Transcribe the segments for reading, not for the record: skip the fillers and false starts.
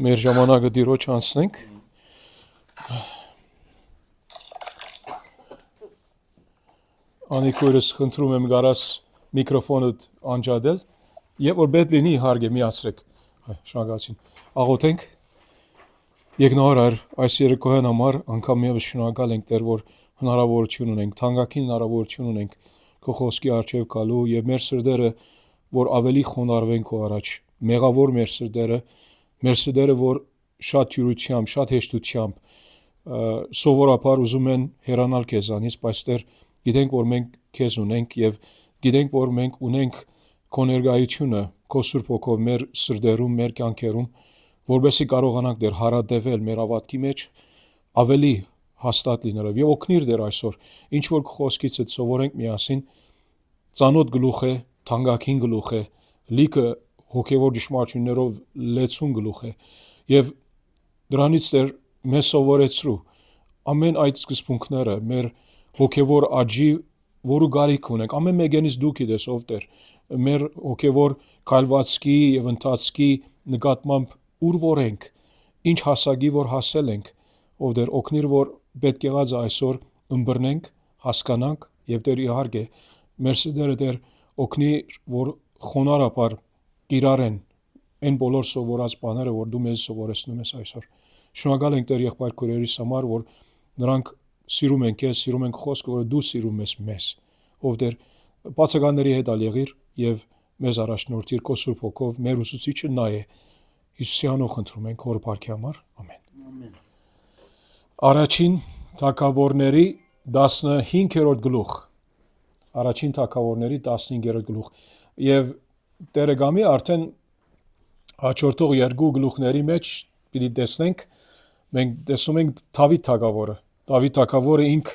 մեր ժամանակը դիրոջ անցնենք Անիկուրս խնդրում եմ գարաս միկրոֆոնդ անջադել եւ որ պետք լինի իհարկե միացրեք շնորհակալություն աղոթենք Եկնորար այս երեկոյան համար անգամ եւս շնորհակալ ենք Տեր որ հնարավորություն ունենք թանկագին հնարավորություն ունենք քո խոսքի առջև գալու եւ մեր սրտերը որ ավելի խոնարհվեն քո առաջ մեղավոր մեր սրտերը որ շատ թյուրությամբ շատ հեշտությամբ սովորաբար ուզում են հեռանալ քեզանից բայց Տեր գիտենք որ մենք քեզ ունենք եւ գիտենք որ մենք ունենք քո ներկայությունը քո Սուրբ Հոգով մեր սրտերում մեր կյանքերում որովհետեւ կարողանանք դեր հարատևել մեր ավատքի մեջ ավելի հաստատ լինելով եւ օգնիր դեր այսօր ինչ որ խոսքիցդ սովորենք միասին ծանոթ գլուխ է թանկագին գլուխ է լիքը հոգեվոր ճշմարտություններով լեցուն գլուխ է եւ դրանից դեր մեզ սովորեցրու ամեն այդ սկզբունքները մեր հոգեվոր աճի որը գարիք ունենք ամեն մեկենից դու գիտես ով Տեր մեր հոգեվոր քայլվածքի եւ ընթացքի նկատմամբ ուր որ ենք ինչ հասակի որ հասել ենք ով Տեր օգնիր որ պետք եղած այսօր ըմբռնենք հասկանանք եւ Տեր իհարկե մեր սրտերը Տեր օգնիր որ խոնարհաբար կիրառեն այն բոլոր սովորած բաները որ դու մեզ սովորեցնում ես այսօր շնորհակալ ենք Տեր եղբայր քույրերիս համար որ նրանք սիրում են քեզ սիրում են խոսքը որ դու սիրում ես մեզ ով Տեր բացականների հետ ալիղիր եւ մեզ առաջնորդիր քո Սուրբ Հոգով մեր ուսուցիչը նա է Հիսուսի անունով խնդրում ենք Հոր բարքի համար ամեն Առաջին թագավորների 15-րդ գլուխ Առաջին թագավորների 15-րդ գլուխ եւ Տերը գամի արդեն հաջորդող երկու գլուխների մեջ պիտի տեսնենք մենք տեսնում ենք Դավիթ թագավորը Դավիթ թագավորը ինք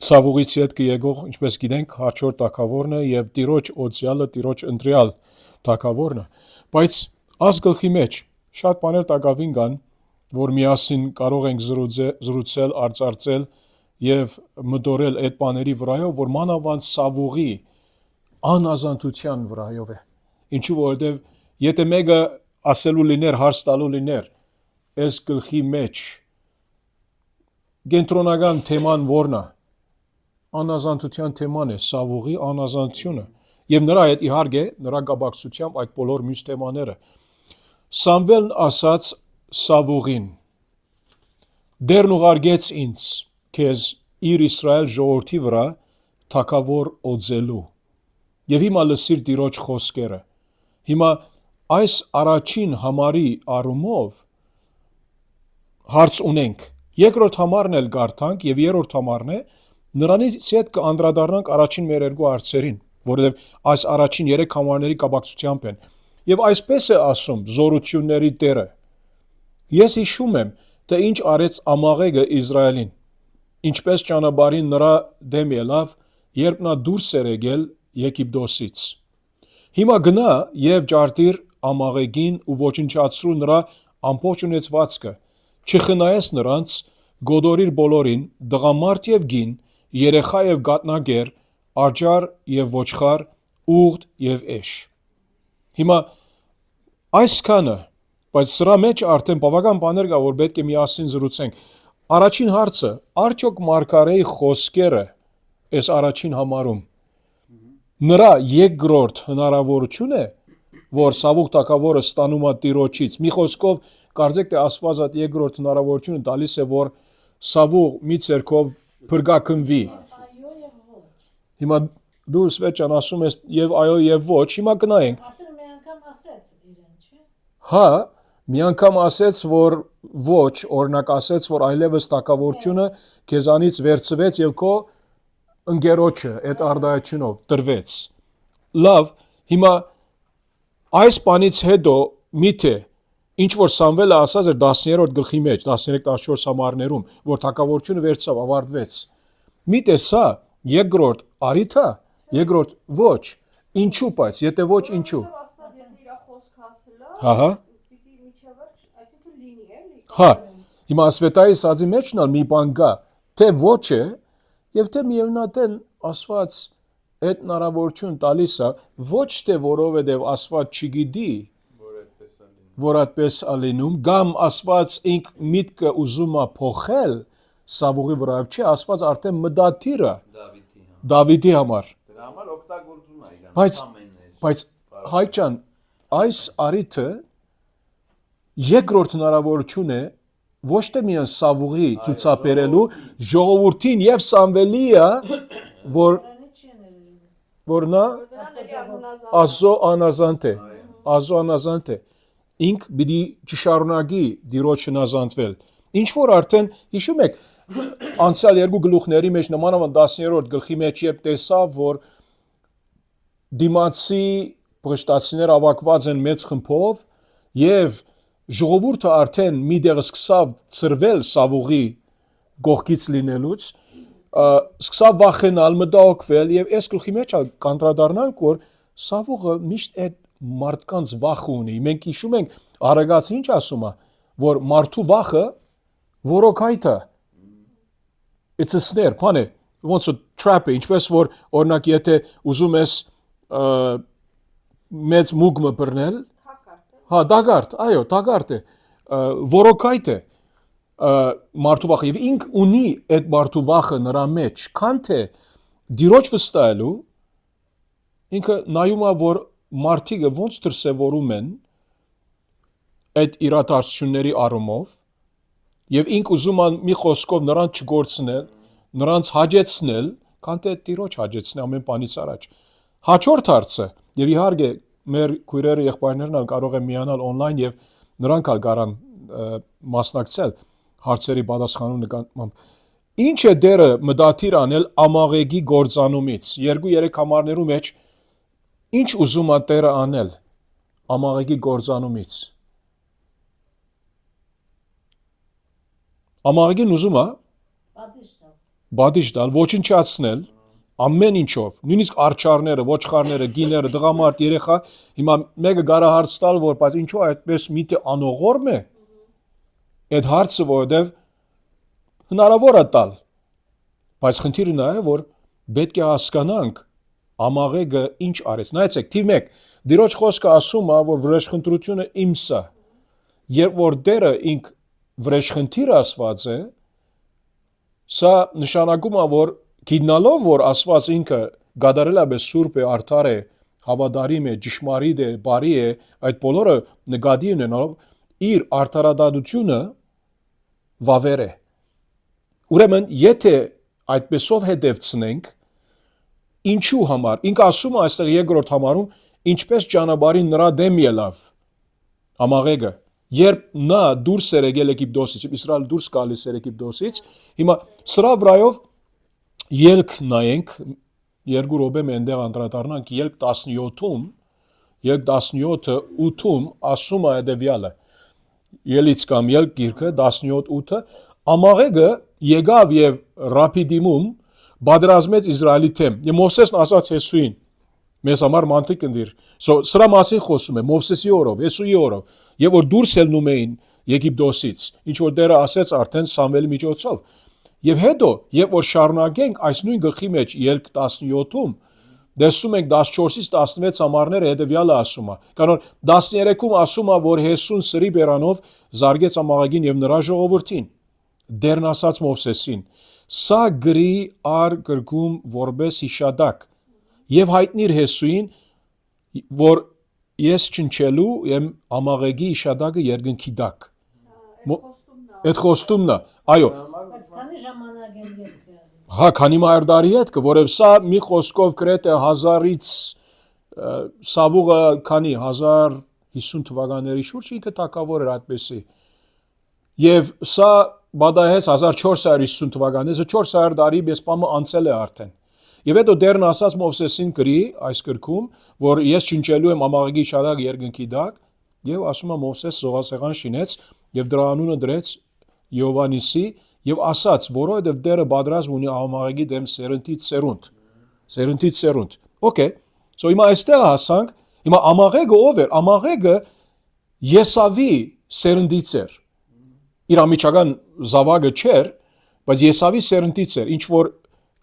Սավուղից հետ կեկող ինչպես գիտենք հաջորդ թագավորն է եւ Տիրոջ օծյալը Տիրոջ ընտրյալ թագավորն է բայց աս գլխի մեջ շատ բաներ տակավին կան որ միասին կարող ենք զրուցել արծարծել եւ մտորել այդ բաների վրայով որ մանավանդ Սավուղի անազանցության վրայով է ինչու որովհետեւ եթե մեկը ասելու լիներ հարց տալու լիներ այս գլխի մեջ կենտրոնական թեման որն է անազանցության թեման է Սավուղի անազանցությունը եւ նրա հետ իհարկե նրա գաբակցությամբ այդ բոլոր մյուս թեմաները Սամվելն ասաց Սավուղին Դերն ուղարկեց ինձ քեզ իր Իսրայել ժողովրդի վրա թագավոր օձելու եւ հիմա լսիր Տիրոջ խոսքերը հիմա այս առաջին համարի առումով հարց ունենք երկրորդ համարն էլ գարտանք եւ երրորդ համարն է նրանից հետ կանդրադառնանք առաջին մեր երկու հարցերին որովհետեւ այս առաջին 3 համարների կապակցությամբ են եւ այսպես է ասում զորությունների Տերը ես հիշում եմ թե ինչ արեց Ամաղեգը Իսրայելին ինչպես ճանապարհին նրա դեմ ելավ երբ նա դուրս էր եկել Եգիպտոսից հիմա գնա եւ ջարդիր Ամաղեգին ու ոչնչացրու նրա ամբողջ ունեցվածքը չխնայես նրանց գոդորիր բոլորին դղամարդ եւ գին երեխա եւ գատնագեր արջար եւ ոչխար ուղտ եւ էշ հիմա այսքանը բայց սրա մեջ արդեն բավական բաներ կա որ պետք է միասին զրուցենք առաջին հարցը արդյոք մարգարեի խոսքերը այս առաջին համարում նրա երկրորդ հնարավորություն է որ Սավուղ թագավորը ստանում է Տիրոջից մի խոսքով կարծեք թե Աստված այդ երկրորդ հնարավորությունը տալիս է որ Սավուղ մի ցերկով փրկակնվի հիմա դու Սվեճան ասում ես եւ այո եւ ոչ հիմա գնայենք Արդեն մի անգամ ասեց իրեն չէ հա մի անգամ ասեց որ ոչ օրինակ ասեց որ այլևս թագավորությունը քեզանից վերցվեց եւ քո ընկերոջը այդ արդայությունով տրվեց լավ հիմա այս բանից հետո միթե ինչ որ Սամվելը ասած էր 10-րդ գլխի մեջ 13-14 համարներում որ թագավորությունը վերցավ ավարտվեց մի տեսա երկրորդ արիթա երկրորդ ոչ ինչու բայց եթե ոչ ինչու հա հա հիմա ասվետայի սազի մեջն ալ մի բան կա թե ոչ է եւ թե միևնույն ասված այդ հնարավորություն տալիս է ոչ թե որովհետեւ ասված չգիտի որ այդպես ալինում, կամ ասված ինք միտքը ուզում է փոխել Սավուղի վրայով չի, ասված արդեն մդաթիրը Դավիթի համար։ Դրա համար օգտագործում է իրան Բայց հայ ջան, այս արիթը երկրորդ հնարավորություն է ոչ թե միայն Սավուղի ցուցաբերելու ժողովրդին եւ Սամվելիը, որ նա Ազո անազանտ է։ Ինք պիտի չշարունակի դիրոջ հնազանդվել։ Ինչ որ արդեն հիշում եք անցյալ երկու գլուխների մեջ նմանավանդ 10-րդ գլխի մեջ երբ տեսավ որ դիմացի բժշտացիներ ավակված են մեծ խմբով եւ ժողովուրդը արդեն մի դեղ սկսավ ծրվել Սավուղի գողքից լինելուց սկսավ վախենալ մտահոգվել եւ այս գլխի մեջ կանդրադառնանք որ Սավուղը միշտ այդ մարդկանց վախ ունի մենք հիշում ենք Արագացը ինչ ասում է որ մարդու վախը որոքայթ է it's a snare բանը ոնց է trap է ինչպես որ օրինակ եթե ուզում ես մեծ մուգը բռնել հա դագարտ այո դագարտ է որոքայթ է մարդու վախը եւ ինք ունի այդ մարդու վախը նրա մեջ քան թե դիրոջ վստահելու ինքը նայում է որ մարդիկը ոնց դրսևորում են այդ իրադարձությունների առումով եւ ինք ուզում է մի խոսքով նրանց չգործնել նրանց հաջեցնել քան թե դիրոջ հաջեցնել ամեն բանից առաջ հաջորդ հարցը եւ իհարկե մեր քույրերը եղբայրներն ալ կարող են միանալ on-line եւ նրանք ալ կարան մասնակցել հարցերի պատասխանելու նկատմամբ ինչ է դերը մդաթիր անել ամաղեգի գործանումից 2-3 համարներու մեջ ինչ ուզում է Տերը անել ամաղեգի գործանումից ամաղեգին ուզում է բադիժ տալ ոչնչացնել ամեն ինչով նույնիսկ արչարները ոչխարները գիները դղամարդ երեխա հիմա մեկը գարա հարց տալ որ բայց ինչու այդպես միտը անողորմ է այդ հարցը որովհետև հնարավոր է տալ բայց խնդիրը նա է որ պետք է հասկանանք ամաղեգը ինչ արեց նայեցեք թիվ 1 դիրոջ խոսքը ասում է որ վրեժխնդրությունը իմս է երբ որ դերը ինք վրեժխնդիր ասված է սա նշանակում է որ գիտնալով որ ասված ինքը գադարել է սուրբ է արդար է հավատարիմ է ճշմարիտ է բարի է այդ բոլորը նկատի ունենալով իր արդարադատությունը վավեր է ուրեմն եթե այդպեսով հետևցնենք ինչու համար ինքը ասում է այստեղ երկրորդ համարում ինչպես ճանապարհին նրա դեմ ելավ ամաղեգը երբ նա դուրս էր եկել Եգիպտոսից Իսրայել դուրս գալիս էր Եգիպտոսից հիմա սրա վրայով ելք նայենք երկու րոպե մենտեղ անդրադառնանք ելք 17-ում ելք 17-ը 8-ում ասում է հետևյալը ելից կամ ելք գիրքը 17-8-ը ամաղեգը եկավ եւ Ռապիդիմում բادرազմեց Իսրայելի թեմ եւ Մովսեսն ասաց Հեսուին մեզ համար մանտիկ ընդիր սրա մասին խոսում է Մովսեսի օրով Հեսուի օրով եւ որ դուրս ելնում էին Եգիպտոսից ինչ որ Տերը ասեց արդեն Սամվելի միջոցով եւ հետո երբ որ շարունակենք այս նույն գլխի մեջ ելք 17-ում դեսում ենք 14-ից 16 համարները հետեւյալը ասում է կանոն 13-ում ասում է որ Հեսուն սրի բերանով զարգեց ամաղագին եւ նրա ժողովրդին դերն ասաց Մովսեսին սա գրի ար գրգում որպես հիշադակ եւ հայտնիր Հեսուին որ ես չնչելու եմ ամաղեգի հիշադակը երկնքի դակ այդ խոստումն է այո բայց քանի ժամանակ են ետքը հա քանի մայր դարի հետքը որև սա մի խոսքով գրեթե 1000-ից Սավուղը քանի 1050 թվականների շուրջ ինքը թակավոր էր այդպեսի եւ սա բադահեց 1450 թվականից 400 տարի բեսպամը անցել է արդեն եւ հետո դերն ասաց Մովսեսին գրի այս գրքում որ ես չնչելու եմ ամաղեգի շարակ երկնքի դակ եւ ասում է Մովսես զոհասեղան շինեց եւ դրա անունը դրեց Յովանիսի եւ ասաց որովհետեւ դերը պատրաստ ունի ամաղեգի դեմ սերնդից սերունդ okay so հիմա այստեղ հասանք հիմա ամաղեգը ով էր ամաղեգը Եսավի սերնդից էր իր ամիջական զավակը չէր բայց Եսավի սերնդից էր ինչ որ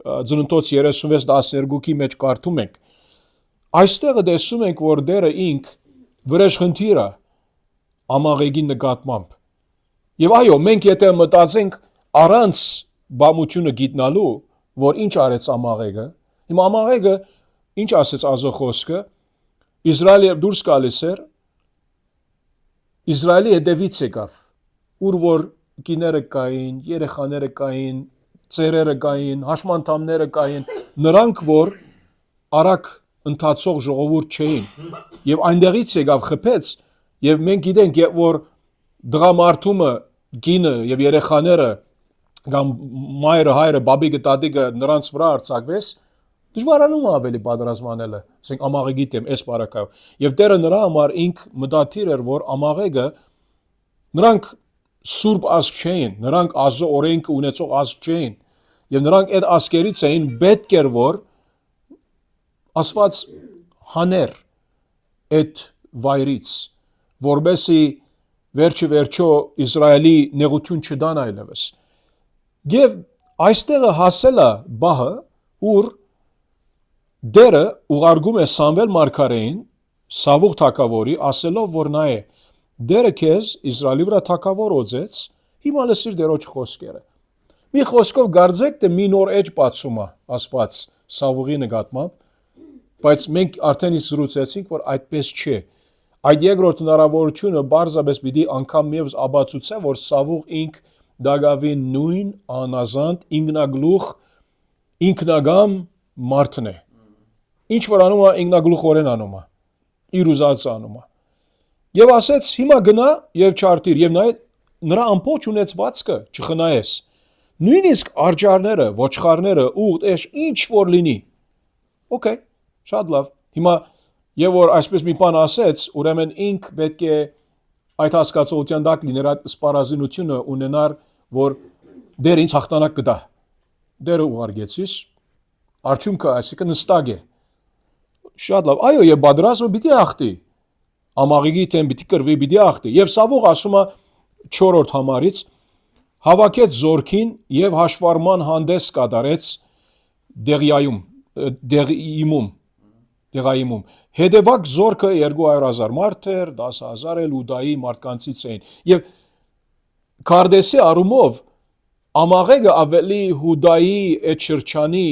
Ծննդոց 36:12-ի մեջ կարդում ենք այստեղ տեսում ենք որ դերը ինք վրեժխնդիրը ամաղեգի նկատմամբ։ Եվ այո, մենք եթե մտածենք առանց բամությունը գիտնալու, որ ինչ արեց ամաղեգը, հիմա ամաղեգը ինչ ասեց Ազո խոսքը, Իսրայելի դուրս գալիս էր, Իսրայելի հետևից եկավ, ուր որ կիները կային, երեխաները կային, ծերերը կային, հաշմանդամները կային, նրանք որ արագ ընթացող ժողովուրդ չէին, եւ այնտեղից եկավ խփեց, եւ մենք գիտենք, որ դղամարդումը, գինը եւ երեխաները կամ մայրը, հայրը, բաբիկը, տատիկը նրանց վրա արձակվեց, դժվարանում է ավելի պատրաստմանելը, ասենք ամաղեգի դեմ այս բարակայով։ Եվ Տերը նրա համար ինք մտադիր էր, որ ամաղեգը նրանք սուրբ ազգ չէին, նրանք Աստծո օրենքը ունեցող ազգ չէին, եւ նրանք այդ ազգերից էին, պետք էր որ Աստված հաներ այդ վայրից, որբեսի վերջը Իսրայելի նեղություն չդան այլևս։ Եվ այստեղը հասել է բահը, ուր Դերը ուղարկում է Սամվել մարգարեին, Սավուղ թագավորի, ասելով, որ նա է, Դերը քեզ Իսրայելի վրա թագավոր օձեց, հիմա լսիր Տերոջ խոսքերը։ Մի խոսքով գարձեք, թե մի նոր էջ բացում է Աստված Սավուղի նկատմամբ, բայց մենք արդեն իսկ զրուցեցինք, որ այդպես չէ։ Այդ երկրորդ հնարավորությունը բարձրապես պիտի անգամ եւս աբացուցե, որ Սավուղ ինք Դագավին նույն անազանդ ինքնագլուխ ինքնագամ մարդն է։ Ինչ որ անում է ինքնագլուխորեն անում է, իր ուզածը անում է։ Եվ ասեց հիմա գնա եւ չարտիր եւ նրա ամբողջ ունեցվածքը չխնայես։ Նույնիսկ արջարները, ոչխարները, ուղտ, էշ ինչ որ լինի։ Okay, շատ լավ։ Հիմա եւ որ այսպես մի բան ասեց, ուրեմն ինք պետք է այդ հասկացողության դակ լիներ այդ սպառազինությունը ունենար, որ դեր ինձ հաղթանակ կտա։ Դերը ուղարկեցիս, արդյունքը այսինքն նստակ է։ Շատ լավ, այո, եւ բادرազմը պիտի հաղթի։ Ամաղեգի դեմ պիտի կրվի, պիտի հաղթի։ Եվ Սավուղ ասում է 4-րդ համարից հավաքեց զորքին եւ հաշվառման հանդես կատարեց Դեղայիմում։ Հետևակ զորքը 200,000 մարդ էր, 10,000 էլ Ուդայի մարդկանցից էին։ Եվ Քարդեսի առումով ամաղեգը ավելի Հուդայի այդ շրջանի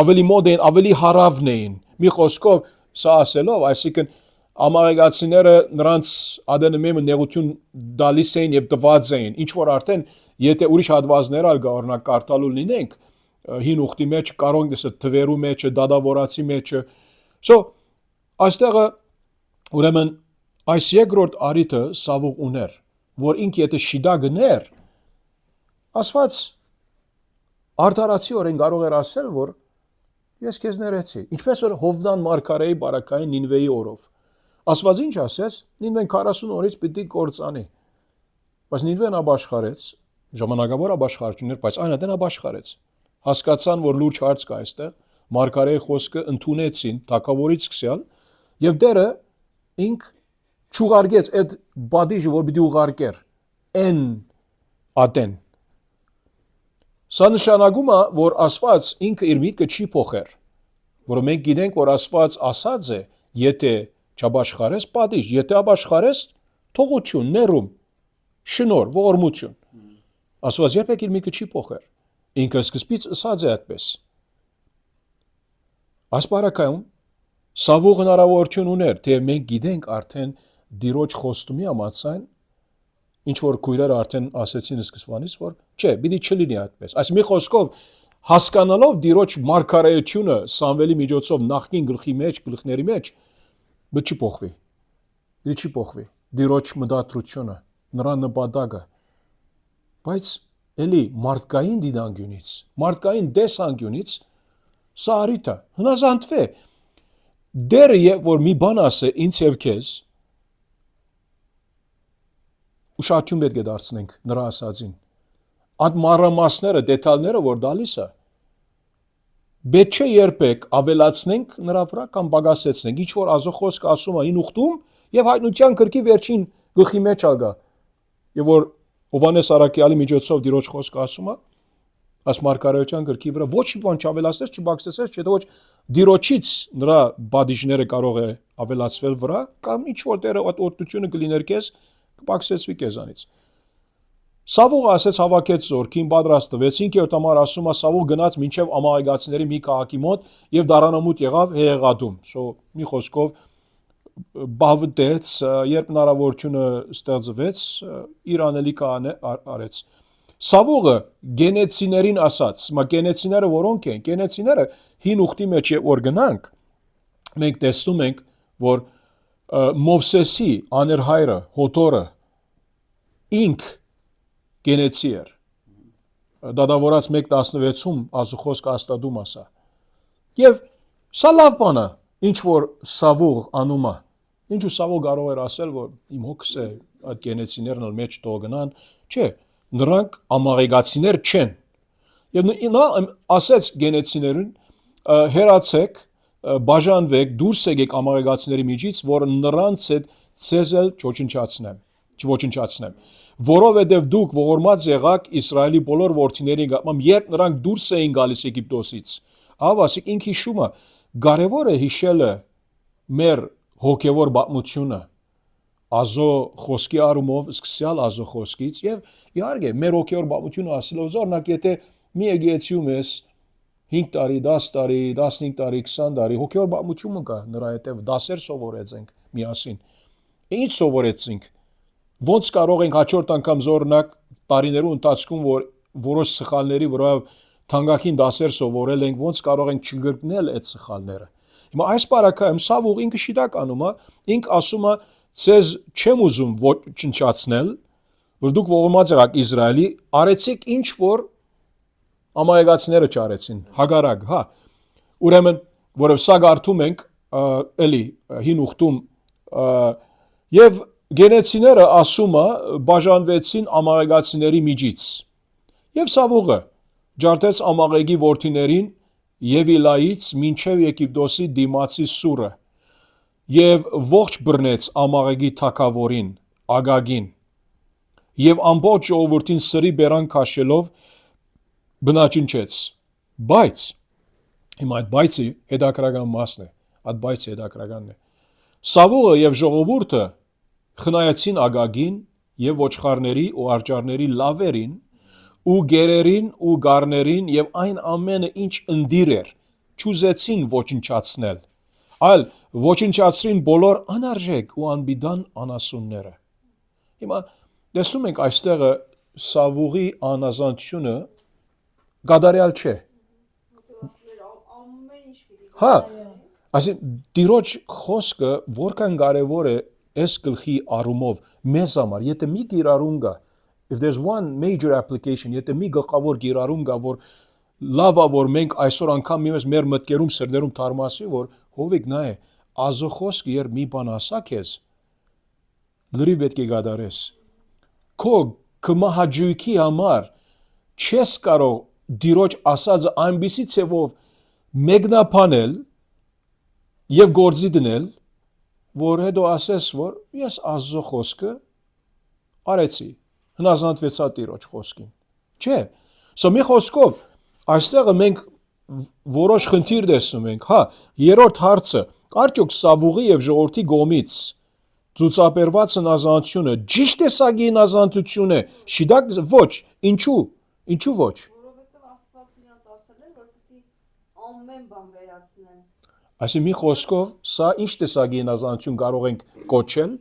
ավելի մոտ էին, ավելի հարավն էին։ Մի խոսքով սա ասելով, այսինքն ամաղեգացիները նրանց ադենմեմը նեղություն դալիս էին եւ տված էին։ Ինչ որ արդեն եթե ուրիշ հատվածներ ալ գա օրինակ կարտալու լինենք, հին ուխտի մեջ կարող ենք դեսը թվերու մեջը, դադավորացի մեջը։ So այստեղը ուրեմն այս երկրորդ արիթը Սավուղ ուներ, որ ինք եթե շիդա գներ, ասված արդարացիորեն կարող էր ասել, որ ես քեզ ներեցի։ Ինչպես որ Հովդան մարգարեի բարակային Նինվեի օրով։ Ասված ինչ ասես, Նինվեն 40 օրից պիտի կործանի։ Բայց Նինվեն աբաշխարեց, ժամանակավոր աբաշխարություններ, բայց այնադեն աբաշխարեց։ Հասկացան, որ լուրջ հարց կա այստեղ, մարգարեի խոսքը ընդունեցին, թագավորից սկսյալ, եւ դերը ինք չուղարկեց այդ բադիժը, որ պիտի ուղարկեր են ատեն։ Սա նշանակում է, որ Աստված ինքը իր միտքը չի փոխեր, որ մենք գիտենք, որ Աստված ասած է, եթե չաբաշխարես, պատիժ, եթե աբաշխարես, թողություն, ներում, շնոր, ողորմություն։ Աստված երբեք իր միտքը չի փոխեր։ Ինքը սկզբից ասած է այդպես։ Այս բարակայում Սավուղ հնարավորություն ուներ, թե մենք գիտենք արդեն Տիրոջ խոստումի համաձայն, ինչ որ քույրերը արդեն ասեցին սկզբանից, որ չէ, պիտի չլինի այդպես։ Այս մի խոսքով հասկանալով Տիրոջ մարգարեությունը Սամվելի միջոցով նախկին գլխների մեջ, չի փոխվի։ Չի փոխվի։ Տիրոջ մտադրությունը, նրա նպատակը։ Բայց էլի մարդկային դիտանկյունից, մարդկային տեսանկյունից սա արիթ է, հնազանդվե։ Դերը որ մի բան ասե ինձ եւ քեզ ուշադրություն պետք է դարձնենք նրա ասածին։ Այդ մանրամասները, դետալները, որ դալիս է, պետք չէ երբեք ավելացնենք նրա վրա կամ բագասեցնենք։ Ինչ որ Աստծո խոսքը ասում է ին ուխտում եւ հայտնության գրքի վերջին գլխի մեջ ալգա։ Եվ որ Հովանես Արաքյալի միջոցով Տիրոջ խոսքը ասում է, այս մարգարեության գրքի վրա ոչ մի բան չավելացես, չբացեցես, չէ՞ ոչ Տիրոջից նրա բադիժները կարող է ավելացվել վրա, կամ ինչ որ տերը օգնությունը կլիներ քեզ, կպակսեցվի քեզանից։ Սավուղը ասեց հավաքեց զորքին պատրաստ տվեց 5-րդ ամառ ասում է Սավուղ գնաց մինչև ամաղեգացիների մի քաղաքի մոտ եւ դարանամուտ եղավ Հեղադում։ Մի խոսքով բավտեց, երբ հնարավորությունը ստեղծվեց, իր անելիքը արեց։ Սավուղը գենեցիներին ասաց, մա գենեցիները որոնք են։ Գենեցիները հին ուխտի մեջ որ գնանք, մենք տեսնում ենք, որ Մովսեսի աներհայրը Հոթորը ինք գենեցի էր։ Դադավորած 1:16-ում ազուխոսքը աստադում ասա։ Եվ սա լավ բան է, ինչ որ Սավուղ անում է։ Ինչու Սավուղ կարող էր ասել, որ իմ հոգս է այդ գենեցիներն էլ մեջ տողնան, չէ, նրանք ամաղեգացիներ չեն։ Եվ նա ասեց գենեցիներին, հերացեք, բաժանվեք, դուրս եկեք ամաղեգացիների միջից, որ նրանց հետ ցեզ էլ չոչնչացնեմ։ Որովհետև դուք ողորմած եղաք Իսրայելի բոլոր որդիների նկատմամբ, երբ նրանք դուրս էին գալիս Եգիպտոսից։ Ավասիկ ինքը հիշում է, կարևոր է հիշելը մեր հոգևոր պատմությունը, ազո խոսքի առումով, սկսյալ ազո խոսքից, եւ իհարկե մեր հոգևոր պատմությունը ասելով, օրինակ եթե մի եկեղեցիում ես 5 տարի, 10 տարի, 15 տարի, 20 տարի, հոգևոր պատմություն կա նրա հետև դասեր սովորեցինք միասին։ Ինչ սովորեցինք։ Ոնց կարող ենք հաջորդ անգամ զորնակ տարիներու ընթացքում, որ որոշ սխալների վրա թանկագին դասեր սովորել ենք, ոնց կարող ենք չգրկնել այդ սխալները։ Հիմա այս բարակայում Սավուղ ինքը շիտակ անում է, ինք ասում է, ցեզ չեմ ուզում ոչնչացնել, որ դուք ողորմած եղաք Իսրայելի, արեցիք ինչ որ ամայեգացիները չարեցին, հագարակ, հա։ Ուրեմն, որով սա գարթում ենք, էլի հին ուխտում եւ գենեցիները ասում է բաժանվեցին ամաղեգացիների միջից։ Եվ Սավուղը ջարդեց ամաղեգի որդիներին Եվիլայից մինչև Եգիպտոսի դիմացի սուրը եւ ողջ բռնեց ամաղեգի թագավորին Ագագին եւ ամբողջ ժողովրդին սրի բերան քաշելով բնաճնչեց։ Բայց հիմա այդ բայցի հետաքրական մասն է, այդ բայցի հետաքրականն է։ Սավուղը եւ ժողովուրդը խնայեցին Ագագին եւ ոչխարների ու արջարների լավերին ու գերերին ու գառներին եւ այն ամենը ինչ ընդիր էր չուզեցին ոչնչացնել այլ ոչնչացրին բոլոր անարժեք ու անբիդան անասունները։ Հիմա տեսնում ենք այստեղը Սավուղի անազանությունը գադարյալ չէ։ Հա, այսինքն դիրոջ խոսքը որքան կարևոր է այս գլխի առումով մեզ համար, եթե մի գիրառում կա, if there's one major application, եթե մի գլխավոր գիրառում կա, որ լավ է, որ մենք այսօր անգամ մեր մտքերում սրտերում թարմասի, որ հովիկ նա է, ազո խոսքը երբ մի բան ասա քեզ, լրիվ պետք է գադարես։ Քո կմահաճույքի համար չես կարող դիրոջ ասածը այնպիսի ցևով մեկնաբանել եւ գործի դնել, որ հետո ասես, որ ես ազո խոսքը արեցի, հնազանդվեցա Տիրոջ խոսքին։ Չէ։ Սա մի խոսքով այստեղը մենք որոշ խնդիր տեսնում ենք, հա, երրորդ հարցը, արդյոք Սավուղի եւ ժողովրդի գոմից ցուցաբերված հնազանդությունը ճիշտ է սագի հնազանդություն է, շիդակ ոչ, ինչու ոչ։ Որովհետեւ Աստված իրենց ասել է, որ պիտի ամեն բան վերացնեն։ Այսինքն մի խոսքով սա ինչ տեսակի հնազանդություն կարող ենք կոչել։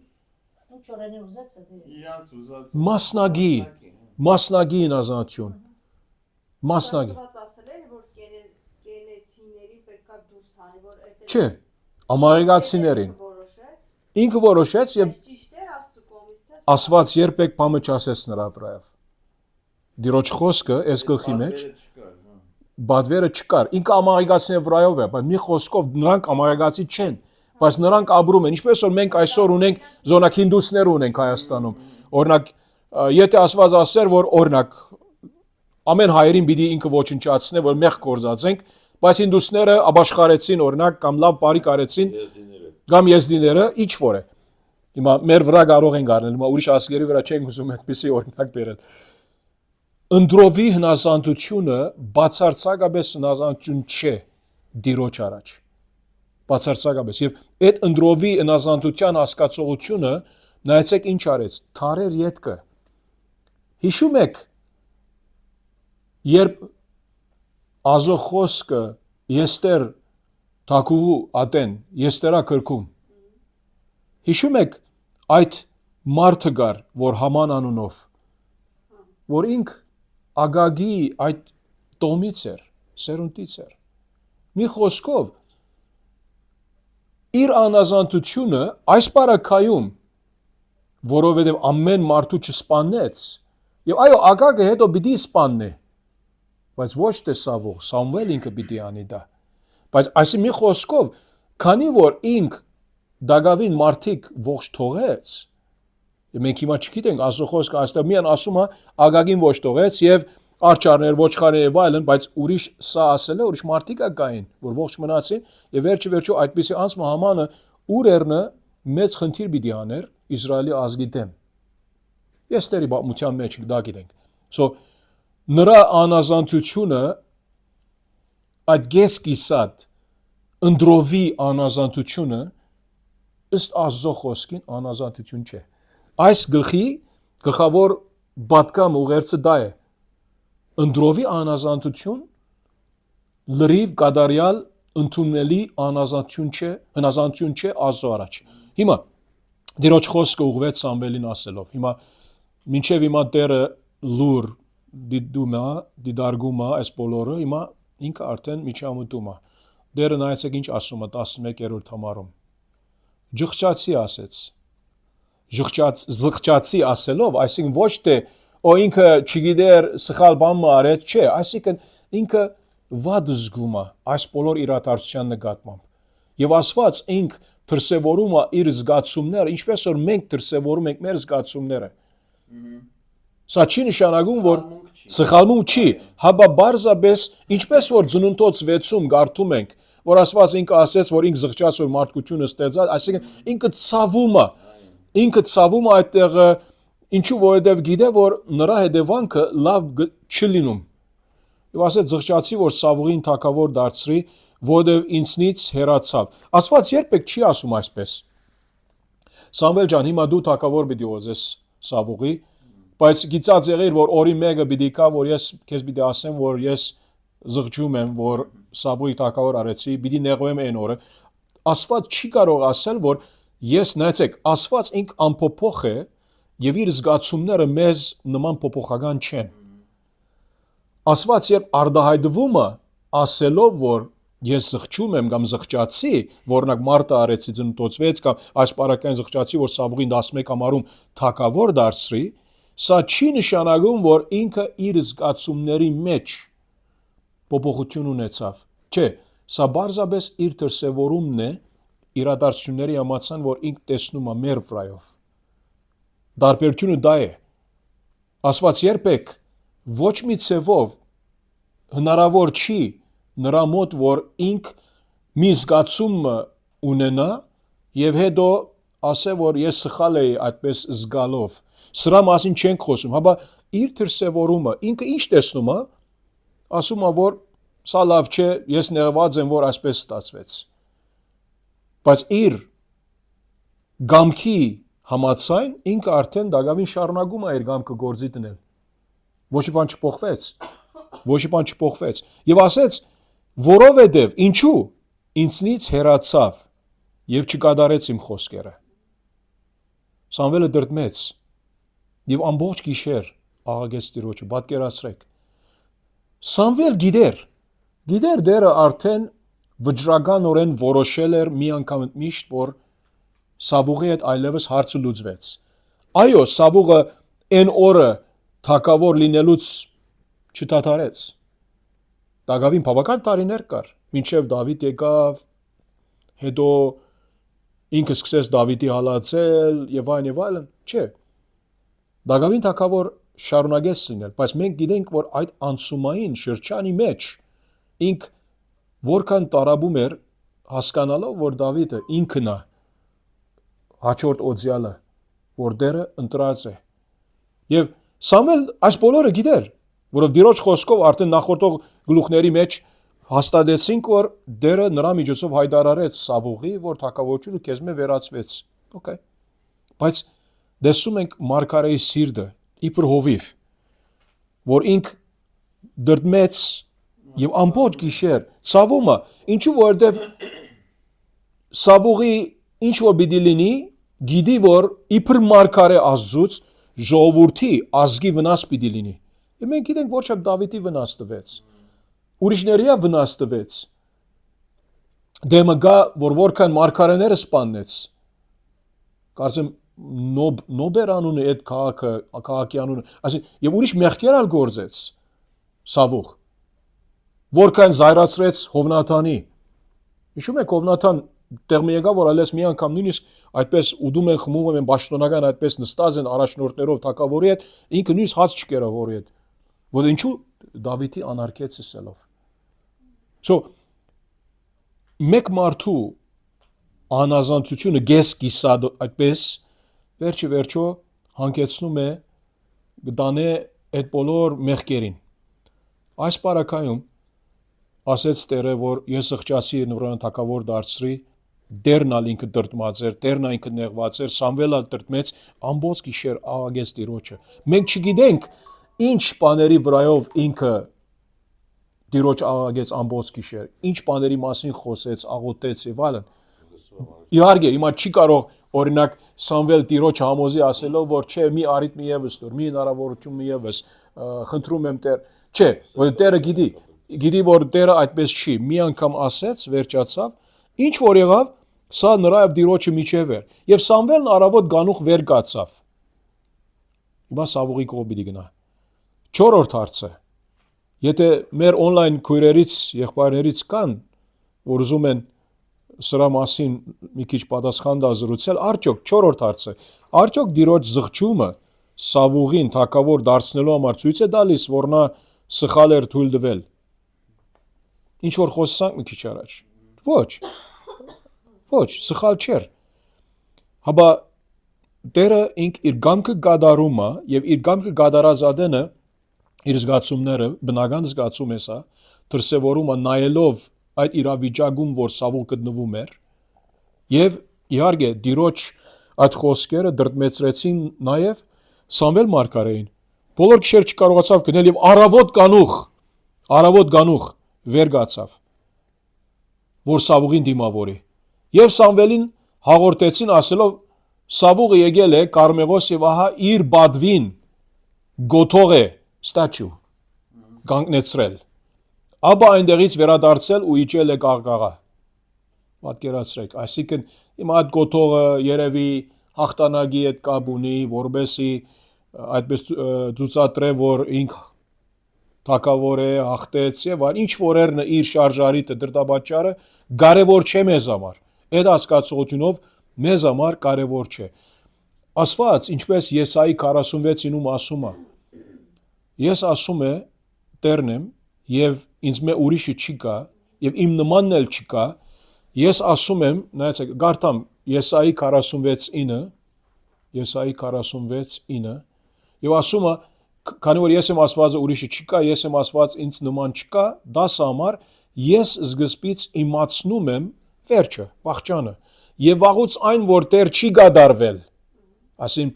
Ինչ օրենի ուզեց է դե։ Իրանց ուզած Մասնագի հնազանդություն։ Մասնագի։ Աստված ասել է, որ գենեցիներին պետքա դուրս հանի, որ այդ Չէ, ամաղեգացիներին։ Ինքը որոշեց եւ ճիշտ էր Աստծո կողմից, թե Աստված երբեք բամը չասեց նրա վրայով։ Դիրոջ խոսքը այս գլխի մեջ բադվերը չկար։ Ինքը ամաղեգացիների վրայով է, բայց մի խոսքով նրանք ամաղեգացի չեն, բայց նրանք ապրում են։ Ինչպես որ մենք այսօր ունենք զոնակ հինդուսներ ունենք Հայաստանում։ Օրինակ, եթե Աստված ասեր, որ օրինակ ամեն հայերին պիտի ինքը ոչնչացնե, որ մեղ կորզածենք, բայց հինդուսները ապաշխարեցին օրինակ կամ լավ բարի կարեցին կամ եզդիները ինչ որ է։ Հիմա մեր վրա կարող են գարնել, հիմա ուրիշ ազգերի վրա չենք ուզում այդպիսի օրինակ բերել։ Ընդրովի հնազանդությունը բացարձակապես հնազանդություն չէ Տիրոջ առաջ։ բացարձակապես եւ այդ ընդրովի հնազանդության հասկացողությունը նայեցեք ինչ արեց թարեր ետքը հիշում եք երբ ազոխոսկը Եստեր Թակուհու ատեն Եստերա քրքում հիշում եք այդ մարդը գար որ Haman անունով որ ինք Ագագի այդ տոմից էր սերունդից էր մի խոսքով իր անազանտությունը այս բարակայում որովհետև ամեն մարդու չսպանեց եւ այո Ագագը հետո պիտի սպաննի բայց ոչ թե Սավող Սամուել ինքը պիտի անի դա բայց այսի մի խոսքով քանի որ ինք Դագավին մարդիկ ողջ թողեց եւ մենք հիմա չգիտենք ասոխոսքը այստեղ միան ասում է Ագագին ողջ թողեց եւ արջարներ ոչխարներ եւ այլն բայց ուրիշ սա ասել է ուրիշ մարդիկ ակային որ ողջ մնացին եւ վերջը այդպիսի անցումը Համանը ուր երնը մեծ խնդիր պիտի աներ Իսրայելի ազգի դեմ Եստերի բամության մեջ դա գիտենք so նրա անազանտությունը այդ գեսկիսատ ընդրովի անազանտությունը ըստ Աստծո խոսքին անազատություն չէ այս գլխի գլխավոր բատկամ ուղերձը դա է ընդրովի անազատություն լրիվ կադարյալ ընդունելի անազատություն չէ հնազանդություն չէ Աստծո առաջ հիմա Տիրոջ խոսքը ուղղվեց Սամվելին ասելով հիմա մինչև հիմա Տերը լուր դիդարգում է այս բոլորը հիմա ինքը արդեն միջամտում է Տերը նայեցեք ինչ ասում է 11-րդ համարում Ջղճացի ասեց զղջացի ասելով այսինքն ոչ թե օ ինքը չգիտեր սխալ բան արեց չէ այսինքն ինքը վատ զգում է այս բոլոր իրադարձության նկատմամբ եւ ասված ինք դրսևորում է իր զգացումները ինչպես որ մենք դրսևորում ենք մեր զգացումները սա չի նշանակում որ սխալմունք չի հաբա բարձաբես ինչպես որ ծնունդոց 6-ում գարթում ենք որ ասված ինքը ասեց որ ինք զղջաց որ մարդկությունը ստեղծած այսինքն ինքը ցավում է այդտեղ ինչու որովհետև գիտե որ նրա հետևանքը լավ չլինում եւ ասեց զղջացի որ Սավուղին թակավոր դարձրի որովհետև ինձնից հեռացավ ասված երբեք չի ասում այսպես Սամվել ջան հիմա դու թակավոր պիտի ոզես Սավուղի բայց գիտած եղիր որ օրի մեկը պիտի կա որ ես քեզ պիտի ասեմ որ ես զղջում եմ որ Սավուղի թակավոր արեցի պիտի նեղվեմ այն օրը ասված չի կարող ասել որ ես նայեցեք ասված ինք անփոփոխ է եւ իր զգացումները մեզ նման փոփոխական չեն ասված երբ արդահայտվում է ասելով որ ես զղջում եմ կամ զղջացի որնակ մարտը արեցի ծնտոցվեց կամ այս պարակային զղջացի որ Սավուղին 11 ամառում թակավոր դարձրի սա չի նշանակում որ ինքը իր զգացումների մեջ փոփոխություն ունեցավ չէ սա բարձաբես իր դրսևորումն է իրադարձությունների համացան որ ինք տեսնում է մեր վրայով դարբերությունը դա է ասված երբեք ոչ մի ցևով հնարավոր չի նրա մոտ որ ինք մի զգացում ունենա եւ հետո ասե որ ես սխալ էի այդպես զգալով սրա մասին չենք խոսում հաբա իր դրսևորումը ինքը ինչ տեսնում է ասում է որ սա լավ չէ ես նեղված եմ որ այսպես ստացվեց բայց իր գամքի համացայն ինքը արդեն դակավին շարունակում է իր գամքը գործի դնել ոչ մի բան չփոխվեց եւ ասեց որովհետեւ ինչու ինձնից հեռացավ եւ չկատարեց իմ խոսքերը Սամվելը դրդմեց եւ ամբողջ գիշեր աղաղեց Տիրոջը պատկերացրեք Սամվել գիտեր դերը արդեն վճռականորեն որոշել էր մի անգամ միշտ որ Սավուղի հետ այլևս հարցը լուծվեց այո Սավուղը այն օրը թակավոր լինելուց չդադարեց Դագավին բավական տարիներ կար մինչև Դավիթ եկավ հետո ինքը սկսեց Դավիթի հալածել եւ այլն չէ Դագավին թակավոր շարունակեց լինել բայց մենք գիտենք որ այդ անցումային շրջանի մեջ ինք որքան տարաբում էր հասկանալով որ Դավիթը ինքն է հաջորդ օձյալը որ դերը ընտրած է եւ Սամվել այս բոլորը գիտեր որով Տիրոջ խոսքով արդեն նախորդող գլուխների մեջ հաստատեցինք, որ դերը նրա միջոցով հայտարարեց Սավուղի, որ թակավորությունը քեզ մե վերածվեց։ Okay։ Բայց դեսում ենք Մարգարեի սիրտը իբր հովիվ, որ ինք դրդմեց եւ ամբողջ գիշեր ցավում է, ինչու որովհետեւ Սավուղի ինչ որ պիտի լինի, գիտի որ իբր Մարգարե Աստծուց ժողովրդի ազգի վնաս պիտի լինի։ Եվ մենք գիտենք ոչ թե Դավիթի վնաս տվեց։ Ուրիշներիա վնաս տվեց։ Դեմը գա, որ որքան մարգարեները սպանեց։ Կարծեմ նոբեր անունը այդ քաղաքի անունը, այսինքն եւ ուրիշ մեղքեր ալ գործեց Սավուղ։ Որքան զայրացրեց Հովնաթանի։ Հիշում եք Հովնաթան տեղը եկա, որ ալես մի անգամ նույնիսկ այդպես ուդում են խմում են պաշտոնական այդպես նստած են առաջնորդներով թակավորի հետ, ինքը նույնիսկ հաց չկերա հորի հետ։ Որ ինչու Դավիթի անարգեց սելով։ So մեկ մարդու անազանցությունը գես կիսա այդպես վերջը հանգեցնում է դանե այդ բոլոր մեղքերին։ Այս պարակայում ասեց Տերը, որ ես ղճացի նվրան թակավոր դարձրի, դերն ալ ինքը դրդմած էր, դերն ինքը նեղված էր, Սամվելը դրդմեց ամբողջ գիշեր աղագեց Տիրոջը։ Մենք չգիտենք ինչ բաների վրայով ինքը Տիրոջ աղագեց ամբողջ գիշեր, ինչ բաների մասին խոսեց, աղոթեց եւ այլն։ Իհարկե, հիմա չի կարող օրինակ Սամվել Տիրոջ համոզի ասելով, որ չէ, մի արիտ մի եւս տուր, մի հնարավորություն մի եւս, խնդրում եմ Տեր, չէ, որ Տերը գիտի որ Տերը այդպես չի, մի անգամ ասեց, վերջացավ, ինչ որ եղավ, սա նրա եւ Տիրոջը միջև էր, եւ Սամվելն առավոտ գանուխ վեր կացավ։ Հիմա Սավուղի կողմ պիտի գնա։ 4-րդ հարցը։ Եթե մեր on-line քույրերից, եղբայրներից կան, որ ուզում են սրա մասին մի քիչ պատասխան տա զրուցել, արդյոք 4-րդ հարցը, արդյոք Տիրոջ զղջումը Սավուղին թակավոր դարձնելու համար ցույց է տալիս, որ նա սխալ էր թույլ տվել։ Ինչ որ խոսանք մի քիչ առաջ։ Ոչ, սխալ չէր։ Հաբա Տերը ինք իր գամքը գադարում է եւ իր գամքը գադարած ադենը իր զգացումները, բնական զգացում է սա, դրսևորում է նայելով այդ իրավիճակում, որ Սավուղ գտնվում էր, եւ իհարկե Տիրոջ այդ խոսքերը դրդմեցրեցին նաեւ Սամվել մարգարեին։ Բոլոր գիշեր չկարողացավ գնել եւ առավոտ գանուխ վեր գացավ, որ Սավուղին դիմավորի։ Եվ Սամվելին հաղորդեցին ասելով Սավուղը եկել է Կարմեղոս եւ ահա իր բադվին գոթող է ստաչու կանգնեցրել։ Աբա այնտեղից վերադարձել ու իջել է Գաղգաղա։ Պատկերացրեք, այսինքն հիմա այդ գոթողը երևի հաղթանակի հետ կապ ունի, որբեսի այդպես ցուցադրե, որ ինք թակավոր է, հաղթեց եւ այլ ինչ որերն իր շարժարիտը դրդաբաճարը կարևոր չէ մեզ համար։ Այդ հասկացությունով մեզ համար կարևոր չէ։ Ասված, ինչպես Եսայի 46-ում ասում է։ Ես ասում է Տերն եմ եւ ինձ մե ուրիշը չի կա եւ իմ նմանն էլ չկա։ Ես ասում եմ, նայեցեք, գարտամ Եսայի 46:9, Եսայի 46:9 եւ ասում է, քանի որ ես եմ ասվածը ուրիշը չկա, ես եմ ասված ինձ նման չկա, դասը համար ես սկզբից իմացնում եմ վերջը, վախճանը, եւ վաղուց այն, որ Տեր չի գադարվել, ասին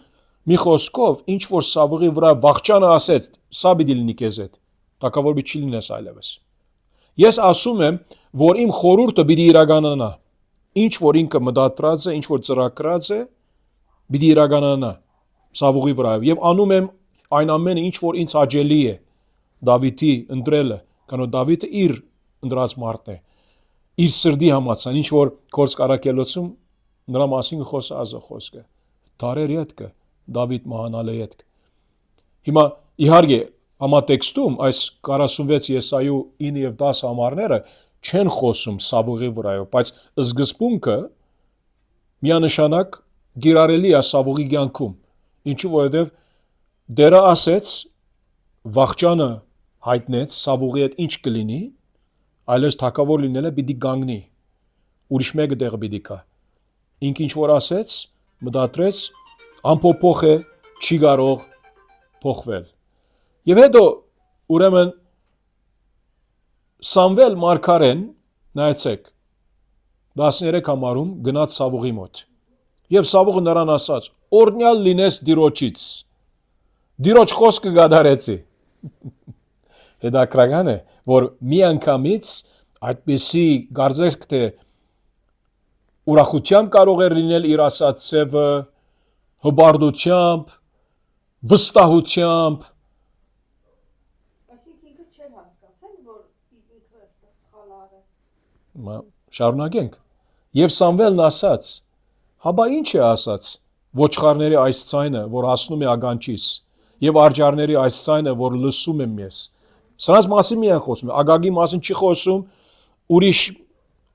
մի խոսքով, ինչ որ Սավուղի վրա վախճանը ասեց, սա պիտի լինի քեզ հետ, տակավոր չի լինես այլևս։ Ես ասում եմ, որ իմ խորհուրդը պիտի իրականանա, ինչ որ ինքը մտադրած է, ինչ որ ծրագրած է, պիտի իրականանա Սավուղի վրա, եւ անում եմ այն ամենը, ինչ որ ինձ հաճելի է, Դավիթի ընտրելը, կանո Դավիթը իր ընտրած մարդն է, իր սրդի համացան, ինչ որ Քորս Կարակելոցում նրա մասին խոսա ազը խոսքը, դարեր յետքը, Դավիթ մահանալը յետք։ Հիմա իհարկե համատեքստում այս 46 Եսայու 9 եւ 10 համարները չեն խոսում Սավուղի վրայով, բայց սկզբունքը միանշանակ գիրարելի է Սավուղի կյանքում, ինչու որովհետեւ Դերը ասեց վախճանը հայտնեց Սավուղի հետ ինչ կլինի, այլևս թակավոր լինելը պիտի գանգնի, ուրիշ մեկը տեղը պիտի կա։ Ինք ինչ որ ասեց, մտադրեց, անփոփոխ է, չի կարող փոխվել։ Եվ հետո ուրեմն Սամվել Մարգարեն, նայեցեք, 13 համարում գնաց Սավուղի մոտ։ Եվ Սավուղը նրան ասաց. «Օրնյալ լինես Տիրոջից»։ Տիրոջ խոսքը գադարեցի։ Հետաքրքրական է, որ մի անգամից այդպիսի գարձեք թե ուրախությամբ կարող է լինել իր ասած ծևը, հբարդությամբ, վստահությամբ, Այսինքն ինքը չէր հասկացել, որ ինքը այստեղ սխալ արել։ շարունակենք։ Եւ Սամվելն ասաց. «Հաբա ինչ է ասաց ոչխարների այս ցայնը, որ հասնում է ագանչիս, եւ արջարների այս ցայնը, որ լսում եմ ես»։ Սրանց մասին միայն խոսում է, Ագագի մասին չի խոսում, ուրիշ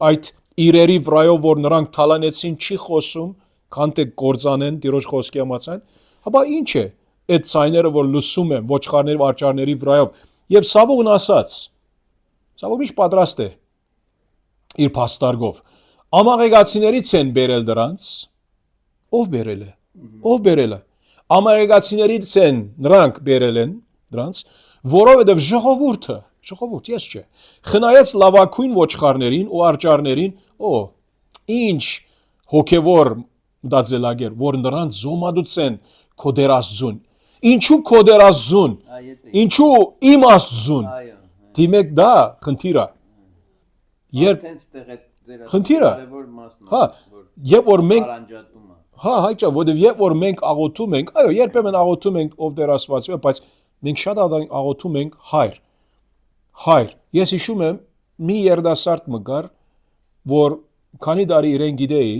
այդ իրերի վրայով, որ նրանք թալանեցին, չի խոսում, քան թե կործանեն Տիրոջ խոսքի համաձայն։ Հաբա ինչ է այդ ցայները, որ լսում եմ ոչխարների արջարների վրայով։ Եվ Սավուղն ասաց. Սավուղ ինչ պատրաստ է իր փաստարգով։ Ամաղեգացիներից են բերել դրանց, ով բերել է, ով բերել է, ամաղեգացիներից են նրանք բերել են դրանց, որովհետև ժողովուրդ, ես չէ, խնայեց լավակույն ոչխարներին ու արջարներին, ինչ հոգևոր մտածելակեր, որ նրանց զոհմադուց են քո Տեր Աստծուն, ինչու քո Տեր Աստծուն, ինչու իմ Աստծուն, դիմեք դա խնդիրը, երբ խնդիրը, երբ որ մենք հայճա, որովհետև երբ որ մենք աղոթում ենք, այո, երբեմն աղոթում ենք ով Տեր Աստված, բայց մենք շատ աղոթում ենք հայր։ Ես հիշում եմ մի երդասարդ մգար, որ քանի տարի իրեն գիտեի